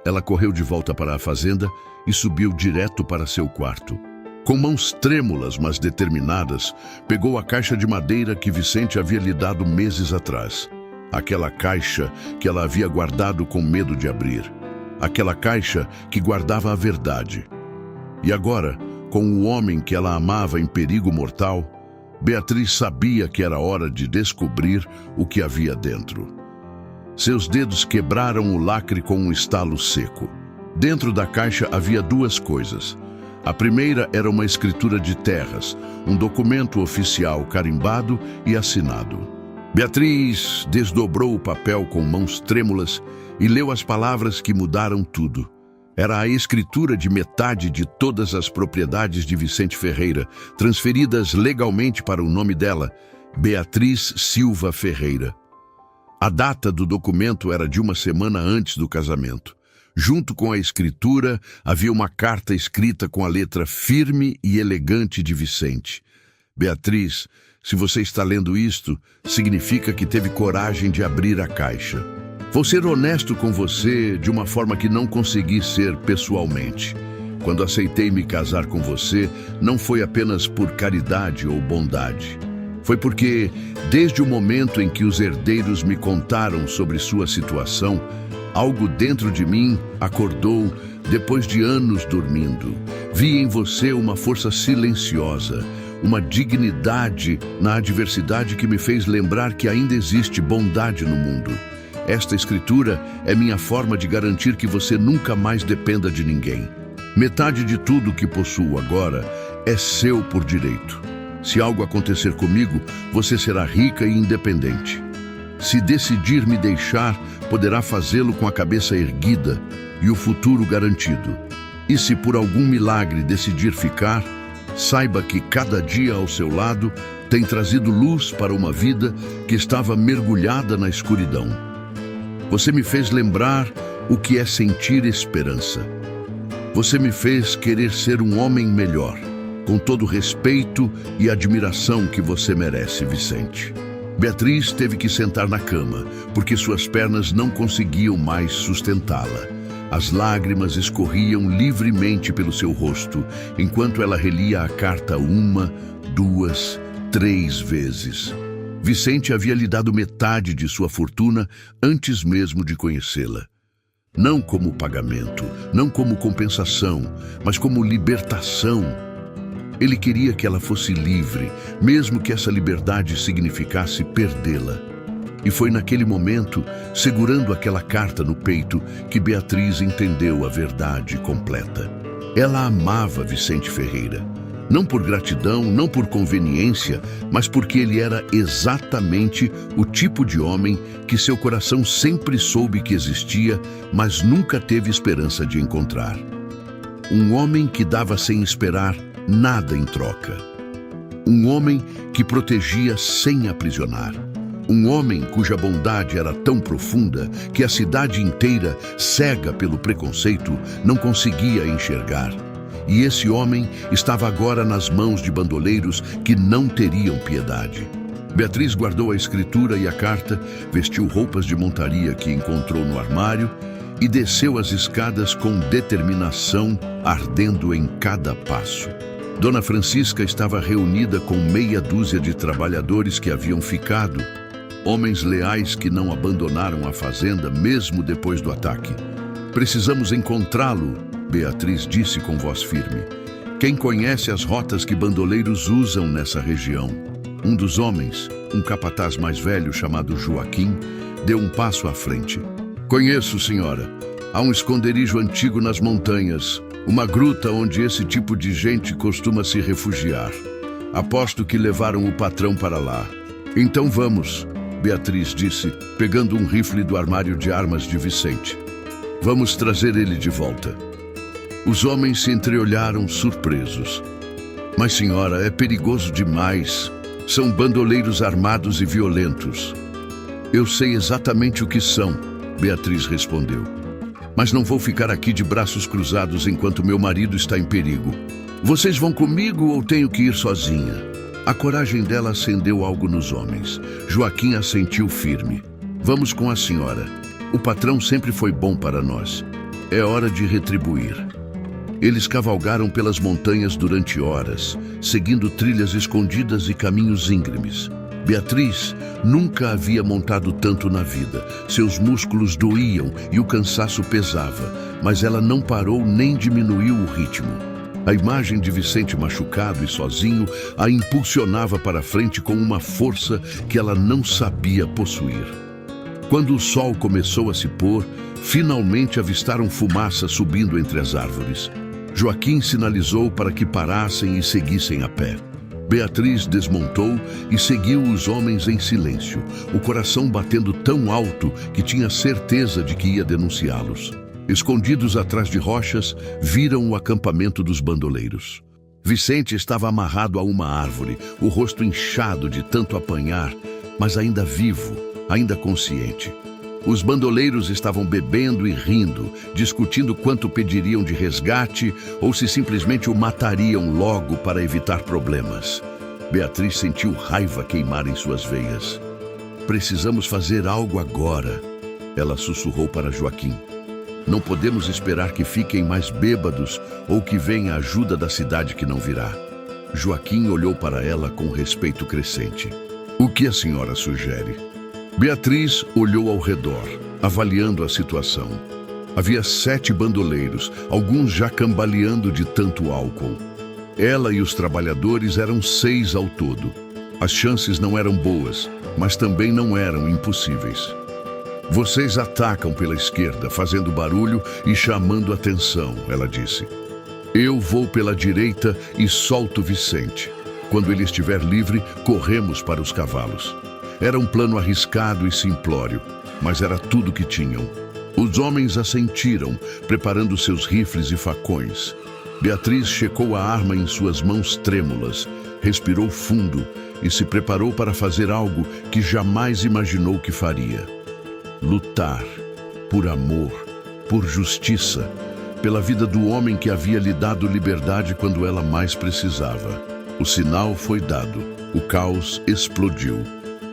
Speaker 1: Ela correu de volta para a fazenda e subiu direto para seu quarto. Com mãos trêmulas, mas determinadas, pegou a caixa de madeira que Vicente havia lhe dado meses atrás. Aquela caixa que ela havia guardado com medo de abrir. Aquela caixa que guardava a verdade. E agora, com o homem que ela amava em perigo mortal, Beatriz sabia que era hora de descobrir o que havia dentro. Seus dedos quebraram o lacre com um estalo seco. Dentro da caixa havia duas coisas. A primeira era uma escritura de terras, um documento oficial carimbado e assinado. Beatriz desdobrou o papel com mãos trêmulas e leu as palavras que mudaram tudo. Era a escritura de metade de todas as propriedades de Vicente Ferreira, transferidas legalmente para o nome dela, Beatriz Silva Ferreira. A data do documento era de uma semana antes do casamento. Junto com a escritura, havia uma carta escrita com a letra firme e elegante de Vicente. Beatriz, se você está lendo isto, significa que teve coragem de abrir a caixa. Vou ser honesto com você de uma forma que não consegui ser pessoalmente. Quando aceitei me casar com você, não foi apenas por caridade ou bondade. Foi porque, desde o momento em que os herdeiros me contaram sobre sua situação, algo dentro de mim acordou depois de anos dormindo. Vi em você uma força silenciosa, uma dignidade na adversidade que me fez lembrar que ainda existe bondade no mundo. Esta escritura é minha forma de garantir que você nunca mais dependa de ninguém. Metade de tudo que possuo agora é seu por direito. Se algo acontecer comigo, você será rica e independente. Se decidir me deixar, poderá fazê-lo com a cabeça erguida e o futuro garantido. E se por algum milagre decidir ficar, saiba que cada dia ao seu lado tem trazido luz para uma vida que estava mergulhada na escuridão. Você me fez lembrar o que é sentir esperança. Você me fez querer ser um homem melhor, com todo o respeito e admiração que você merece, Vicente. Beatriz teve que sentar na cama, porque suas pernas não conseguiam mais sustentá-la. As lágrimas escorriam livremente pelo seu rosto, enquanto ela relia a carta 1, 2, 3 vezes. Vicente havia lhe dado metade de sua fortuna antes mesmo de conhecê-la. Não como pagamento, não como compensação, mas como libertação. Ele queria que ela fosse livre, mesmo que essa liberdade significasse perdê-la. E foi naquele momento, segurando aquela carta no peito, que Beatriz entendeu a verdade completa. Ela amava Vicente Ferreira. Não por gratidão, não por conveniência, mas porque ele era exatamente o tipo de homem que seu coração sempre soube que existia, mas nunca teve esperança de encontrar. Um homem que dava sem esperar nada em troca. Um homem que protegia sem aprisionar. Um homem cuja bondade era tão profunda que a cidade inteira, cega pelo preconceito, não conseguia enxergar. E esse homem estava agora nas mãos de bandoleiros que não teriam piedade. Beatriz guardou a escritura e a carta, vestiu roupas de montaria que encontrou no armário e desceu as escadas com determinação, ardendo em cada passo. Dona Francisca estava reunida com meia dúzia de trabalhadores que haviam ficado, homens leais que não abandonaram a fazenda mesmo depois do ataque. Precisamos encontrá-lo, Beatriz disse com voz firme. Quem conhece as rotas que bandoleiros usam nessa região? Um dos homens, um capataz mais velho chamado Joaquim, deu um passo à frente. Conheço, senhora. Há um esconderijo antigo nas montanhas, uma gruta onde esse tipo de gente costuma se refugiar. Aposto que levaram o patrão para lá. Então vamos, Beatriz disse, pegando um rifle do armário de armas de Vicente. Vamos trazer ele de volta. Os homens se entreolharam surpresos. Mas, senhora, é perigoso demais. São bandoleiros armados e violentos. Eu sei exatamente o que são, Beatriz respondeu. Mas não vou ficar aqui de braços cruzados enquanto meu marido está em perigo. Vocês vão comigo ou tenho que ir sozinha? A coragem dela acendeu algo nos homens. Joaquim assentiu firme. Vamos com a senhora. O patrão sempre foi bom para nós. É hora de retribuir. Eles cavalgaram pelas montanhas durante horas, seguindo trilhas escondidas e caminhos íngremes. Beatriz nunca havia montado tanto na vida. Seus músculos doíam e o cansaço pesava, mas ela não parou nem diminuiu o ritmo. A imagem de Vicente machucado e sozinho a impulsionava para frente com uma força que ela não sabia possuir. Quando o sol começou a se pôr, finalmente avistaram fumaça subindo entre as árvores. Joaquim sinalizou para que parassem e seguissem a pé. Beatriz desmontou e seguiu os homens em silêncio, o coração batendo tão alto que tinha certeza de que ia denunciá-los. Escondidos atrás de rochas, viram o acampamento dos bandoleiros. Vicente estava amarrado a uma árvore, o rosto inchado de tanto apanhar, mas ainda vivo, ainda consciente. Os bandoleiros estavam bebendo e rindo, discutindo quanto pediriam de resgate ou se simplesmente o matariam logo para evitar problemas. Beatriz sentiu raiva queimar em suas veias. Precisamos fazer algo agora, ela sussurrou para Joaquim. Não podemos esperar que fiquem mais bêbados ou que venha a ajuda da cidade que não virá. Joaquim olhou para ela com respeito crescente. O que a senhora sugere? Beatriz olhou ao redor, avaliando a situação. Havia 7 bandoleiros, alguns já cambaleando de tanto álcool. Ela e os trabalhadores eram 6 ao todo. As chances não eram boas, mas também não eram impossíveis. Vocês atacam pela esquerda, fazendo barulho e chamando atenção, ela disse. Eu vou pela direita e solto Vicente. Quando ele estiver livre, corremos para os cavalos. Era um plano arriscado e simplório, mas era tudo que tinham. Os homens assentiram, preparando seus rifles e facões. Beatriz checou a arma em suas mãos trêmulas, respirou fundo e se preparou para fazer algo que jamais imaginou que faria. Lutar, por amor, por justiça, pela vida do homem que havia lhe dado liberdade quando ela mais precisava. O sinal foi dado, o caos explodiu.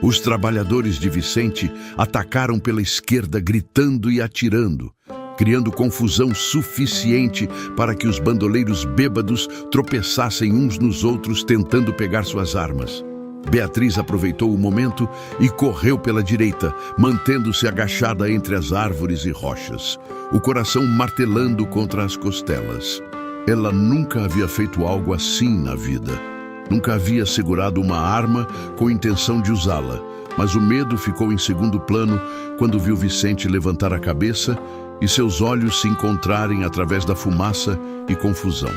Speaker 1: Os trabalhadores de Vicente atacaram pela esquerda gritando e atirando, criando confusão suficiente para que os bandoleiros bêbados tropeçassem uns nos outros tentando pegar suas armas. Beatriz aproveitou o momento e correu pela direita, mantendo-se agachada entre as árvores e rochas, o coração martelando contra as costelas. Ela nunca havia feito algo assim na vida. Nunca havia segurado uma arma com intenção de usá-la, mas o medo ficou em segundo plano quando viu Vicente levantar a cabeça e seus olhos se encontrarem através da fumaça e confusão.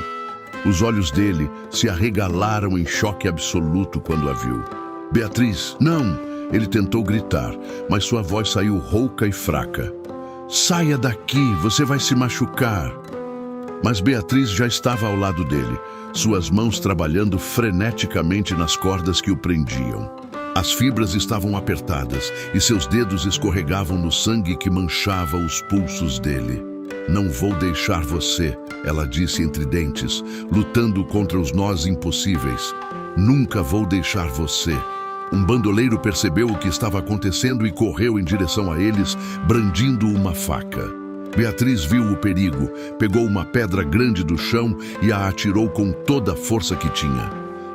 Speaker 1: Os olhos dele se arregalaram em choque absoluto quando a viu. Beatriz, não! Ele tentou gritar, mas sua voz saiu rouca e fraca. Saia daqui, você vai se machucar. Mas Beatriz já estava ao lado dele, suas mãos trabalhando freneticamente nas cordas que o prendiam. As fibras estavam apertadas e seus dedos escorregavam no sangue que manchava os pulsos dele. Não vou deixar você, ela disse entre dentes, lutando contra os nós impossíveis. Nunca vou deixar você. Um bandoleiro percebeu o que estava acontecendo e correu em direção a eles, brandindo uma faca. Beatriz viu o perigo, pegou uma pedra grande do chão e a atirou com toda a força que tinha.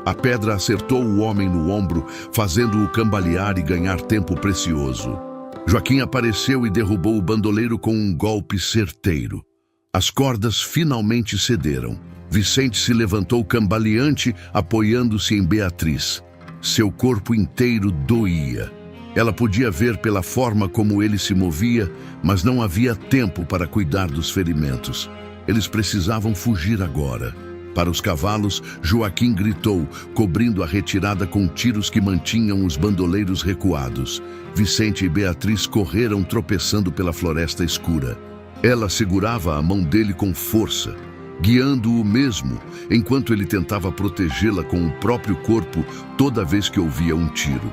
Speaker 1: A pedra acertou o homem no ombro, fazendo-o cambalear e ganhar tempo precioso. Joaquim apareceu e derrubou o bandoleiro com um golpe certeiro. As cordas finalmente cederam. Vicente se levantou cambaleante, apoiando-se em Beatriz. Seu corpo inteiro doía. Ela podia ver pela forma como ele se movia, mas não havia tempo para cuidar dos ferimentos. Eles precisavam fugir agora. Para os cavalos, Joaquim gritou, cobrindo a retirada com tiros que mantinham os bandoleiros recuados. Vicente e Beatriz correram tropeçando pela floresta escura. Ela segurava a mão dele com força, guiando-o mesmo, enquanto ele tentava protegê-la com o próprio corpo toda vez que ouvia um tiro.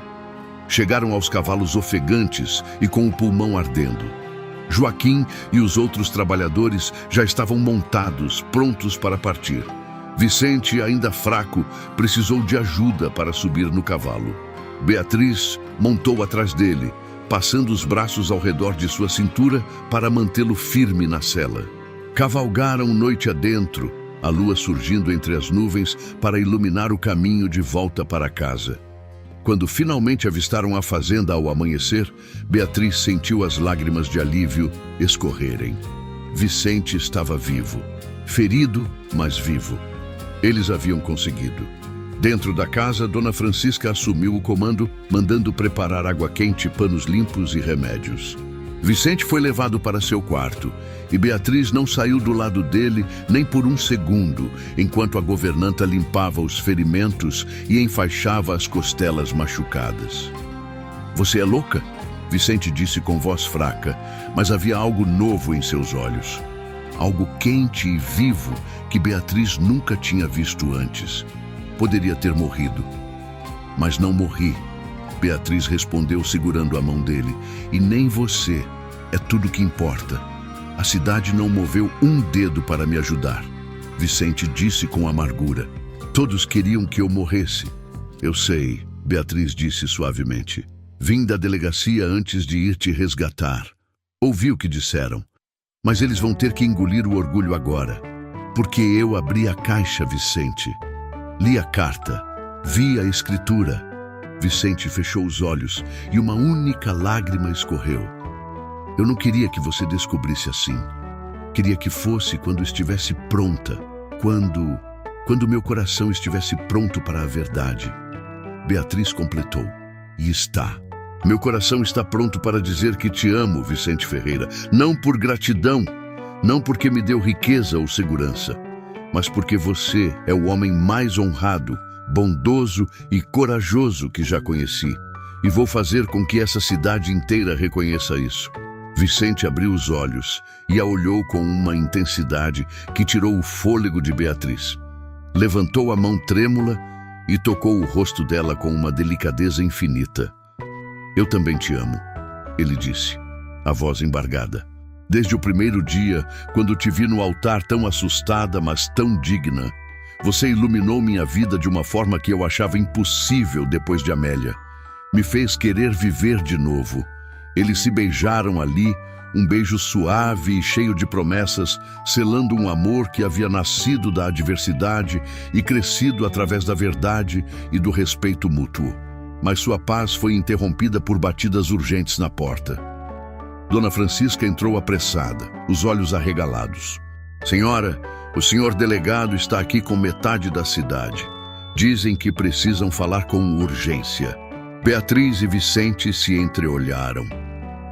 Speaker 1: Chegaram aos cavalos ofegantes e com o pulmão ardendo. Joaquim e os outros trabalhadores já estavam montados, prontos para partir. Vicente, ainda fraco, precisou de ajuda para subir no cavalo. Beatriz montou atrás dele, passando os braços ao redor de sua cintura para mantê-lo firme na sela. Cavalgaram noite adentro, a lua surgindo entre as nuvens para iluminar o caminho de volta para casa. Quando finalmente avistaram a fazenda ao amanhecer, Beatriz sentiu as lágrimas de alívio escorrerem. Vicente estava vivo, ferido, mas vivo. Eles haviam conseguido. Dentro da casa, Dona Francisca assumiu o comando, mandando preparar água quente, panos limpos e remédios. Vicente foi levado para seu quarto, e Beatriz não saiu do lado dele nem por um segundo, enquanto a governanta limpava os ferimentos e enfaixava as costelas machucadas. Você é louca? Vicente disse com voz fraca, mas havia algo novo em seus olhos. Algo quente e vivo que Beatriz nunca tinha visto antes. Poderia ter morrido, mas não morri. Beatriz respondeu segurando a mão dele. E nem você. É tudo que importa. A cidade não moveu um dedo para me ajudar. Vicente disse com amargura. Todos queriam que eu morresse. Eu sei, Beatriz disse suavemente. Vim da delegacia antes de ir te resgatar. Ouvi o que disseram. Mas eles vão ter que engolir o orgulho agora. Porque eu abri a caixa, Vicente. Li a carta. Vi a escritura. Vicente fechou os olhos e uma única lágrima escorreu. Eu não queria que você descobrisse assim. Queria que fosse quando estivesse pronta. Quando meu coração estivesse pronto para a verdade. Beatriz completou. E está. Meu coração está pronto para dizer que te amo, Vicente Ferreira. Não por gratidão, não porque me deu riqueza ou segurança, mas porque você é o homem mais honrado, bondoso e corajoso que já conheci, e vou fazer com que essa cidade inteira reconheça isso. Vicente abriu os olhos e a olhou com uma intensidade que tirou o fôlego de Beatriz. Levantou a mão trêmula e tocou o rosto dela com uma delicadeza infinita. Eu também te amo, ele disse, a voz embargada. Desde o primeiro dia, quando te vi no altar tão assustada, mas tão digna, você iluminou minha vida de uma forma que eu achava impossível depois de Amélia. Me fez querer viver de novo. Eles se beijaram ali, um beijo suave e cheio de promessas, selando um amor que havia nascido da adversidade e crescido através da verdade e do respeito mútuo. Mas sua paz foi interrompida por batidas urgentes na porta. Dona Francisca entrou apressada, os olhos arregalados. Senhora, o senhor delegado está aqui com metade da cidade. Dizem que precisam falar com urgência. Beatriz e Vicente se entreolharam.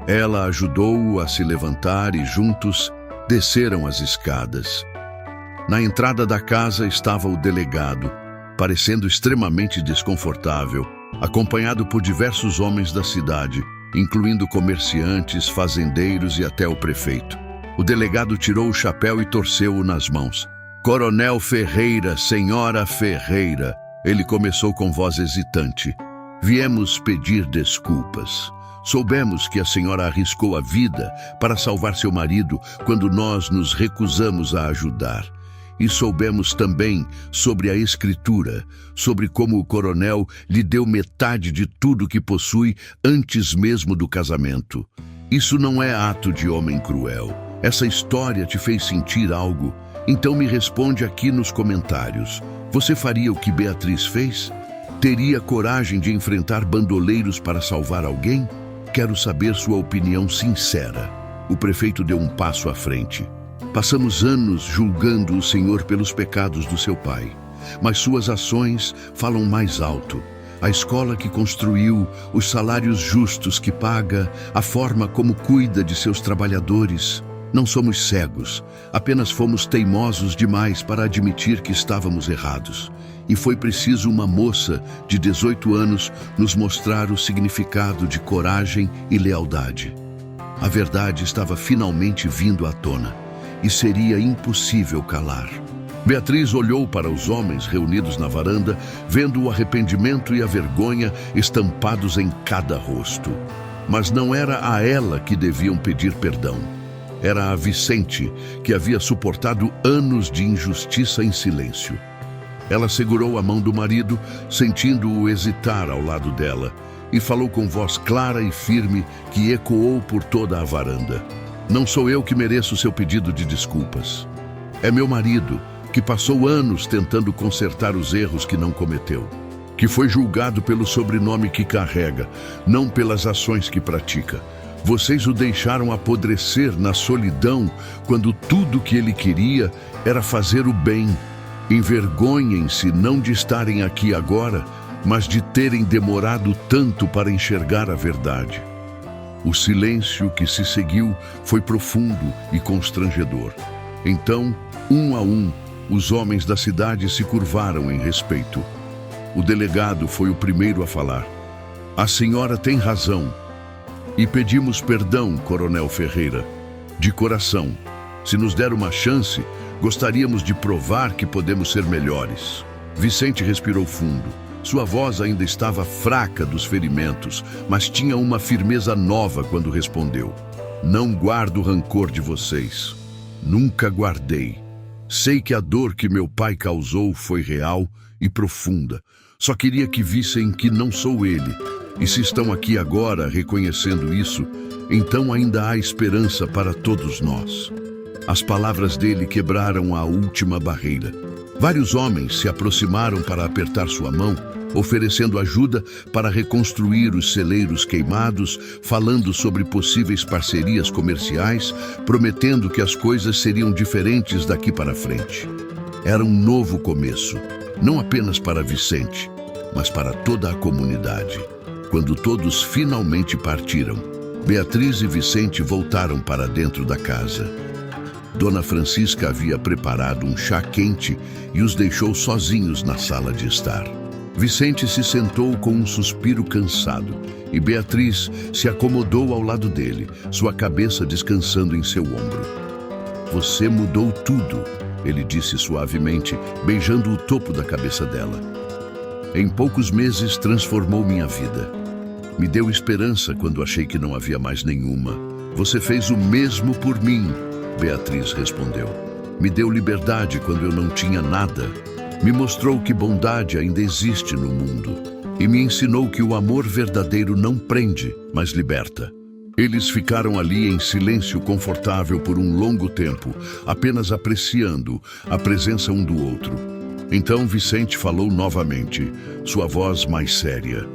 Speaker 1: Ela ajudou-o a se levantar e juntos desceram as escadas. Na entrada da casa estava o delegado, parecendo extremamente desconfortável, acompanhado por diversos homens da cidade, incluindo comerciantes, fazendeiros e até o prefeito. O delegado tirou o chapéu e torceu-o nas mãos. Coronel Ferreira, senhora Ferreira, ele começou com voz hesitante. Viemos pedir desculpas. Soubemos que a senhora arriscou a vida para salvar seu marido quando nós nos recusamos a ajudar. E soubemos também sobre a escritura, sobre como o coronel lhe deu metade de tudo que possui antes mesmo do casamento. Isso não é ato de homem cruel. Essa história te fez sentir algo? Então me responde aqui nos comentários. Você faria o que Beatriz fez? Teria coragem de enfrentar bandoleiros para salvar alguém? Quero saber sua opinião sincera. O prefeito deu um passo à frente. Passamos anos julgando o Senhor pelos pecados do seu pai, mas suas ações falam mais alto. A escola que construiu, os salários justos que paga, a forma como cuida de seus trabalhadores. Não somos cegos, apenas fomos teimosos demais para admitir que estávamos errados. E foi preciso uma moça de 18 anos nos mostrar o significado de coragem e lealdade. A verdade estava finalmente vindo à tona, e seria impossível calar. Beatriz olhou para os homens reunidos na varanda, vendo o arrependimento e a vergonha estampados em cada rosto. Mas não era a ela que deviam pedir perdão. Era a Vicente, que havia suportado anos de injustiça em silêncio. Ela segurou a mão do marido, sentindo-o hesitar ao lado dela, e falou com voz clara e firme que ecoou por toda a varanda. Não sou eu que mereço seu pedido de desculpas. É meu marido, que passou anos tentando consertar os erros que não cometeu, que foi julgado pelo sobrenome que carrega, não pelas ações que pratica. Vocês o deixaram apodrecer na solidão quando tudo que ele queria era fazer o bem. Envergonhem-se não de estarem aqui agora, mas de terem demorado tanto para enxergar a verdade. O silêncio que se seguiu foi profundo e constrangedor. Então, um a um, os homens da cidade se curvaram em respeito. O delegado foi o primeiro a falar. A senhora tem razão. E pedimos perdão, Coronel Ferreira, de coração. Se nos der uma chance, gostaríamos de provar que podemos ser melhores. Vicente respirou fundo. Sua voz ainda estava fraca dos ferimentos, mas tinha uma firmeza nova quando respondeu. Não guardo rancor de vocês. Nunca guardei. Sei que a dor que meu pai causou foi real e profunda. Só queria que vissem que não sou ele. E se estão aqui agora reconhecendo isso, então ainda há esperança para todos nós. As palavras dele quebraram a última barreira. Vários homens se aproximaram para apertar sua mão, oferecendo ajuda para reconstruir os celeiros queimados, falando sobre possíveis parcerias comerciais, prometendo que as coisas seriam diferentes daqui para frente. Era um novo começo, não apenas para Vicente, mas para toda a comunidade. Quando todos finalmente partiram, Beatriz e Vicente voltaram para dentro da casa. Dona Francisca havia preparado um chá quente e os deixou sozinhos na sala de estar. Vicente se sentou com um suspiro cansado e Beatriz se acomodou ao lado dele, sua cabeça descansando em seu ombro. Você mudou tudo, ele disse suavemente, beijando o topo da cabeça dela. Em poucos meses transformou minha vida. Me deu esperança quando achei que não havia mais nenhuma. Você fez o mesmo por mim, Beatriz respondeu. Me deu liberdade quando eu não tinha nada. Me mostrou que bondade ainda existe no mundo. E me ensinou que o amor verdadeiro não prende, mas liberta. Eles ficaram ali em silêncio confortável por um longo tempo, apenas apreciando a presença um do outro. Então Vicente falou novamente, sua voz mais séria.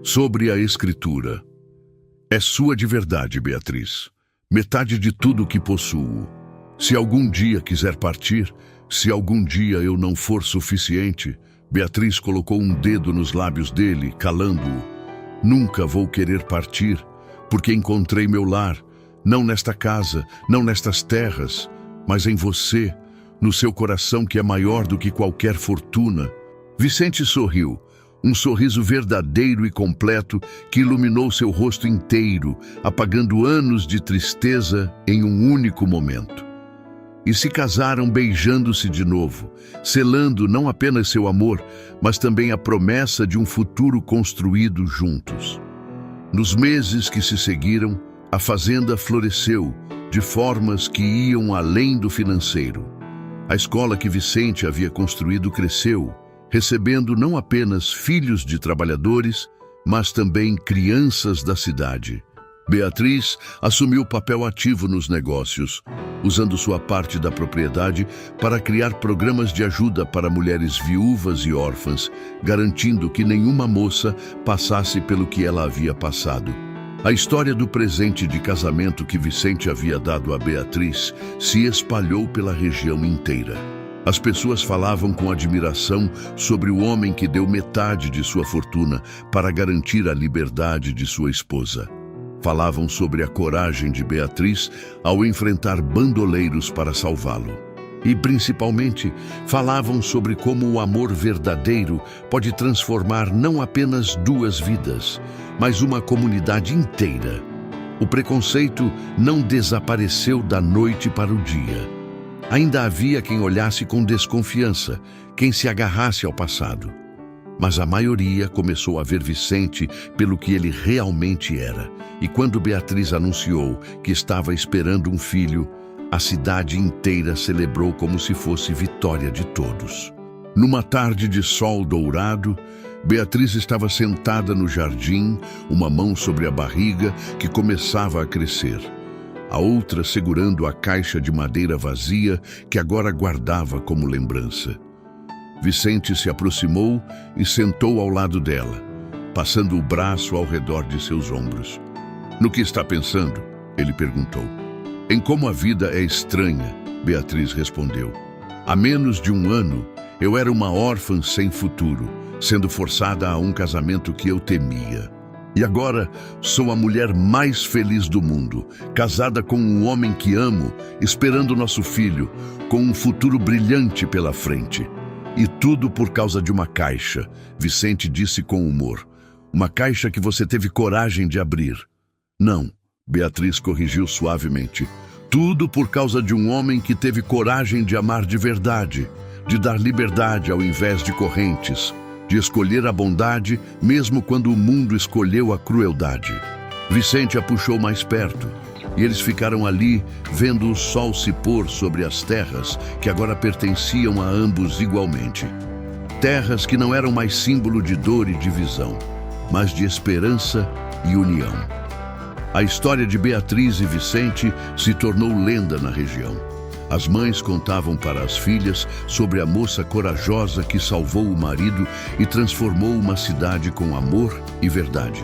Speaker 1: Sobre a escritura. É sua de verdade, Beatriz. Metade de tudo que possuo. Se algum dia quiser partir, se algum dia eu não for suficiente, Beatriz colocou um dedo nos lábios dele, calando-o. Nunca vou querer partir, porque encontrei meu lar, não nesta casa, não nestas terras, mas em você, no seu coração que é maior do que qualquer fortuna. Vicente sorriu, um sorriso verdadeiro e completo que iluminou seu rosto inteiro, apagando anos de tristeza em um único momento. E se casaram beijando-se de novo, selando não apenas seu amor, mas também a promessa de um futuro construído juntos. Nos meses que se seguiram, a fazenda floresceu de formas que iam além do financeiro. A escola que Vicente havia construído cresceu, recebendo não apenas filhos de trabalhadores, mas também crianças da cidade. Beatriz assumiu papel ativo nos negócios, usando sua parte da propriedade para criar programas de ajuda para mulheres viúvas e órfãs, garantindo que nenhuma moça passasse pelo que ela havia passado. A história do presente de casamento que Vicente havia dado a Beatriz se espalhou pela região inteira. As pessoas falavam com admiração sobre o homem que deu metade de sua fortuna para garantir a liberdade de sua esposa. Falavam sobre a coragem de Beatriz ao enfrentar bandoleiros para salvá-lo. E, principalmente, falavam sobre como o amor verdadeiro pode transformar não apenas duas vidas, mas uma comunidade inteira. O preconceito não desapareceu da noite para o dia. Ainda havia quem olhasse com desconfiança, quem se agarrasse ao passado. Mas a maioria começou a ver Vicente pelo que ele realmente era. E quando Beatriz anunciou que estava esperando um filho, a cidade inteira celebrou como se fosse vitória de todos. Numa tarde de sol dourado, Beatriz estava sentada no jardim, uma mão sobre a barriga que começava a crescer, a outra segurando a caixa de madeira vazia que agora guardava como lembrança. Vicente se aproximou e sentou ao lado dela, passando o braço ao redor de seus ombros. "No que está pensando?" ele perguntou. "Em como a vida é estranha", Beatriz respondeu. "Há menos de um ano, eu era uma órfã sem futuro, sendo forçada a um casamento que eu temia. E agora sou a mulher mais feliz do mundo, casada com um homem que amo, esperando nosso filho, com um futuro brilhante pela frente. E tudo por causa de uma caixa", Vicente disse com humor. "Uma caixa que você teve coragem de abrir." "Não", Beatriz corrigiu suavemente. "Tudo por causa de um homem que teve coragem de amar de verdade, de dar liberdade ao invés de correntes, de escolher a bondade mesmo quando o mundo escolheu a crueldade." Vicente a puxou mais perto, e eles ficaram ali vendo o sol se pôr sobre as terras que agora pertenciam a ambos igualmente. Terras que não eram mais símbolo de dor e divisão, mas de esperança e união. A história de Beatriz e Vicente se tornou lenda na região. As mães contavam para as filhas sobre a moça corajosa que salvou o marido e transformou uma cidade com amor e verdade.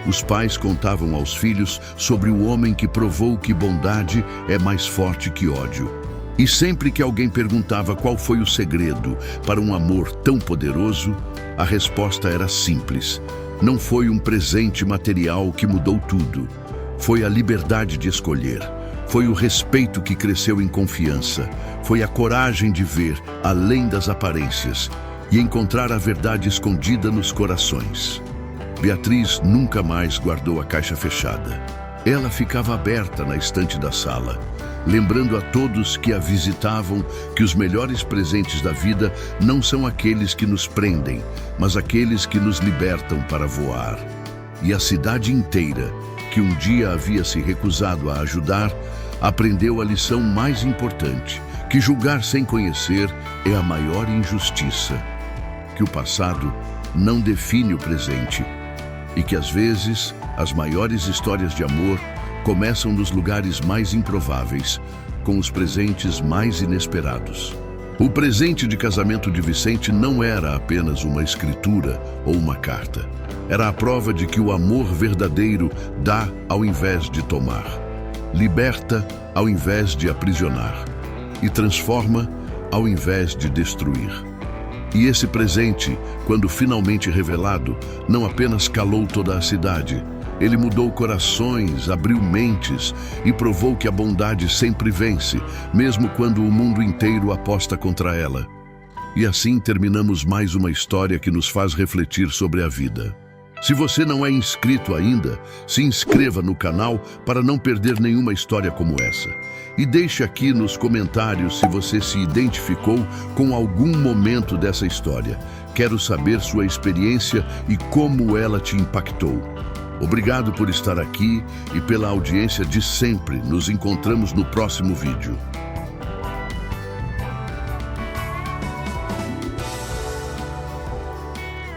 Speaker 1: Os pais contavam aos filhos sobre o homem que provou que bondade é mais forte que ódio. E sempre que alguém perguntava qual foi o segredo para um amor tão poderoso, a resposta era simples. Não foi um presente material que mudou tudo. Foi a liberdade de escolher. Foi o respeito que cresceu em confiança. Foi a coragem de ver além das aparências e encontrar a verdade escondida nos corações. Beatriz nunca mais guardou a caixa fechada. Ela ficava aberta na estante da sala, lembrando a todos que a visitavam que os melhores presentes da vida não são aqueles que nos prendem, mas aqueles que nos libertam para voar. E a cidade inteira, que um dia havia se recusado a ajudar, aprendeu a lição mais importante, que julgar sem conhecer é a maior injustiça, que o passado não define o presente e que às vezes as maiores histórias de amor começam nos lugares mais improváveis, com os presentes mais inesperados. O presente de casamento de Vicente não era apenas uma escritura ou uma carta. Era a prova de que o amor verdadeiro dá ao invés de tomar, liberta ao invés de aprisionar e transforma ao invés de destruir. E esse presente, quando finalmente revelado, não apenas calou toda a cidade, Ele mudou corações, abriu mentes e provou que a bondade sempre vence, mesmo quando o mundo inteiro aposta contra ela. E assim terminamos mais uma história que nos faz refletir sobre a vida. Se você não é inscrito ainda, se inscreva no canal para não perder nenhuma história como essa. E deixe aqui nos comentários se você se identificou com algum momento dessa história. Quero saber sua experiência e como ela te impactou. Obrigado por estar aqui e pela audiência de sempre. Nos encontramos no próximo vídeo.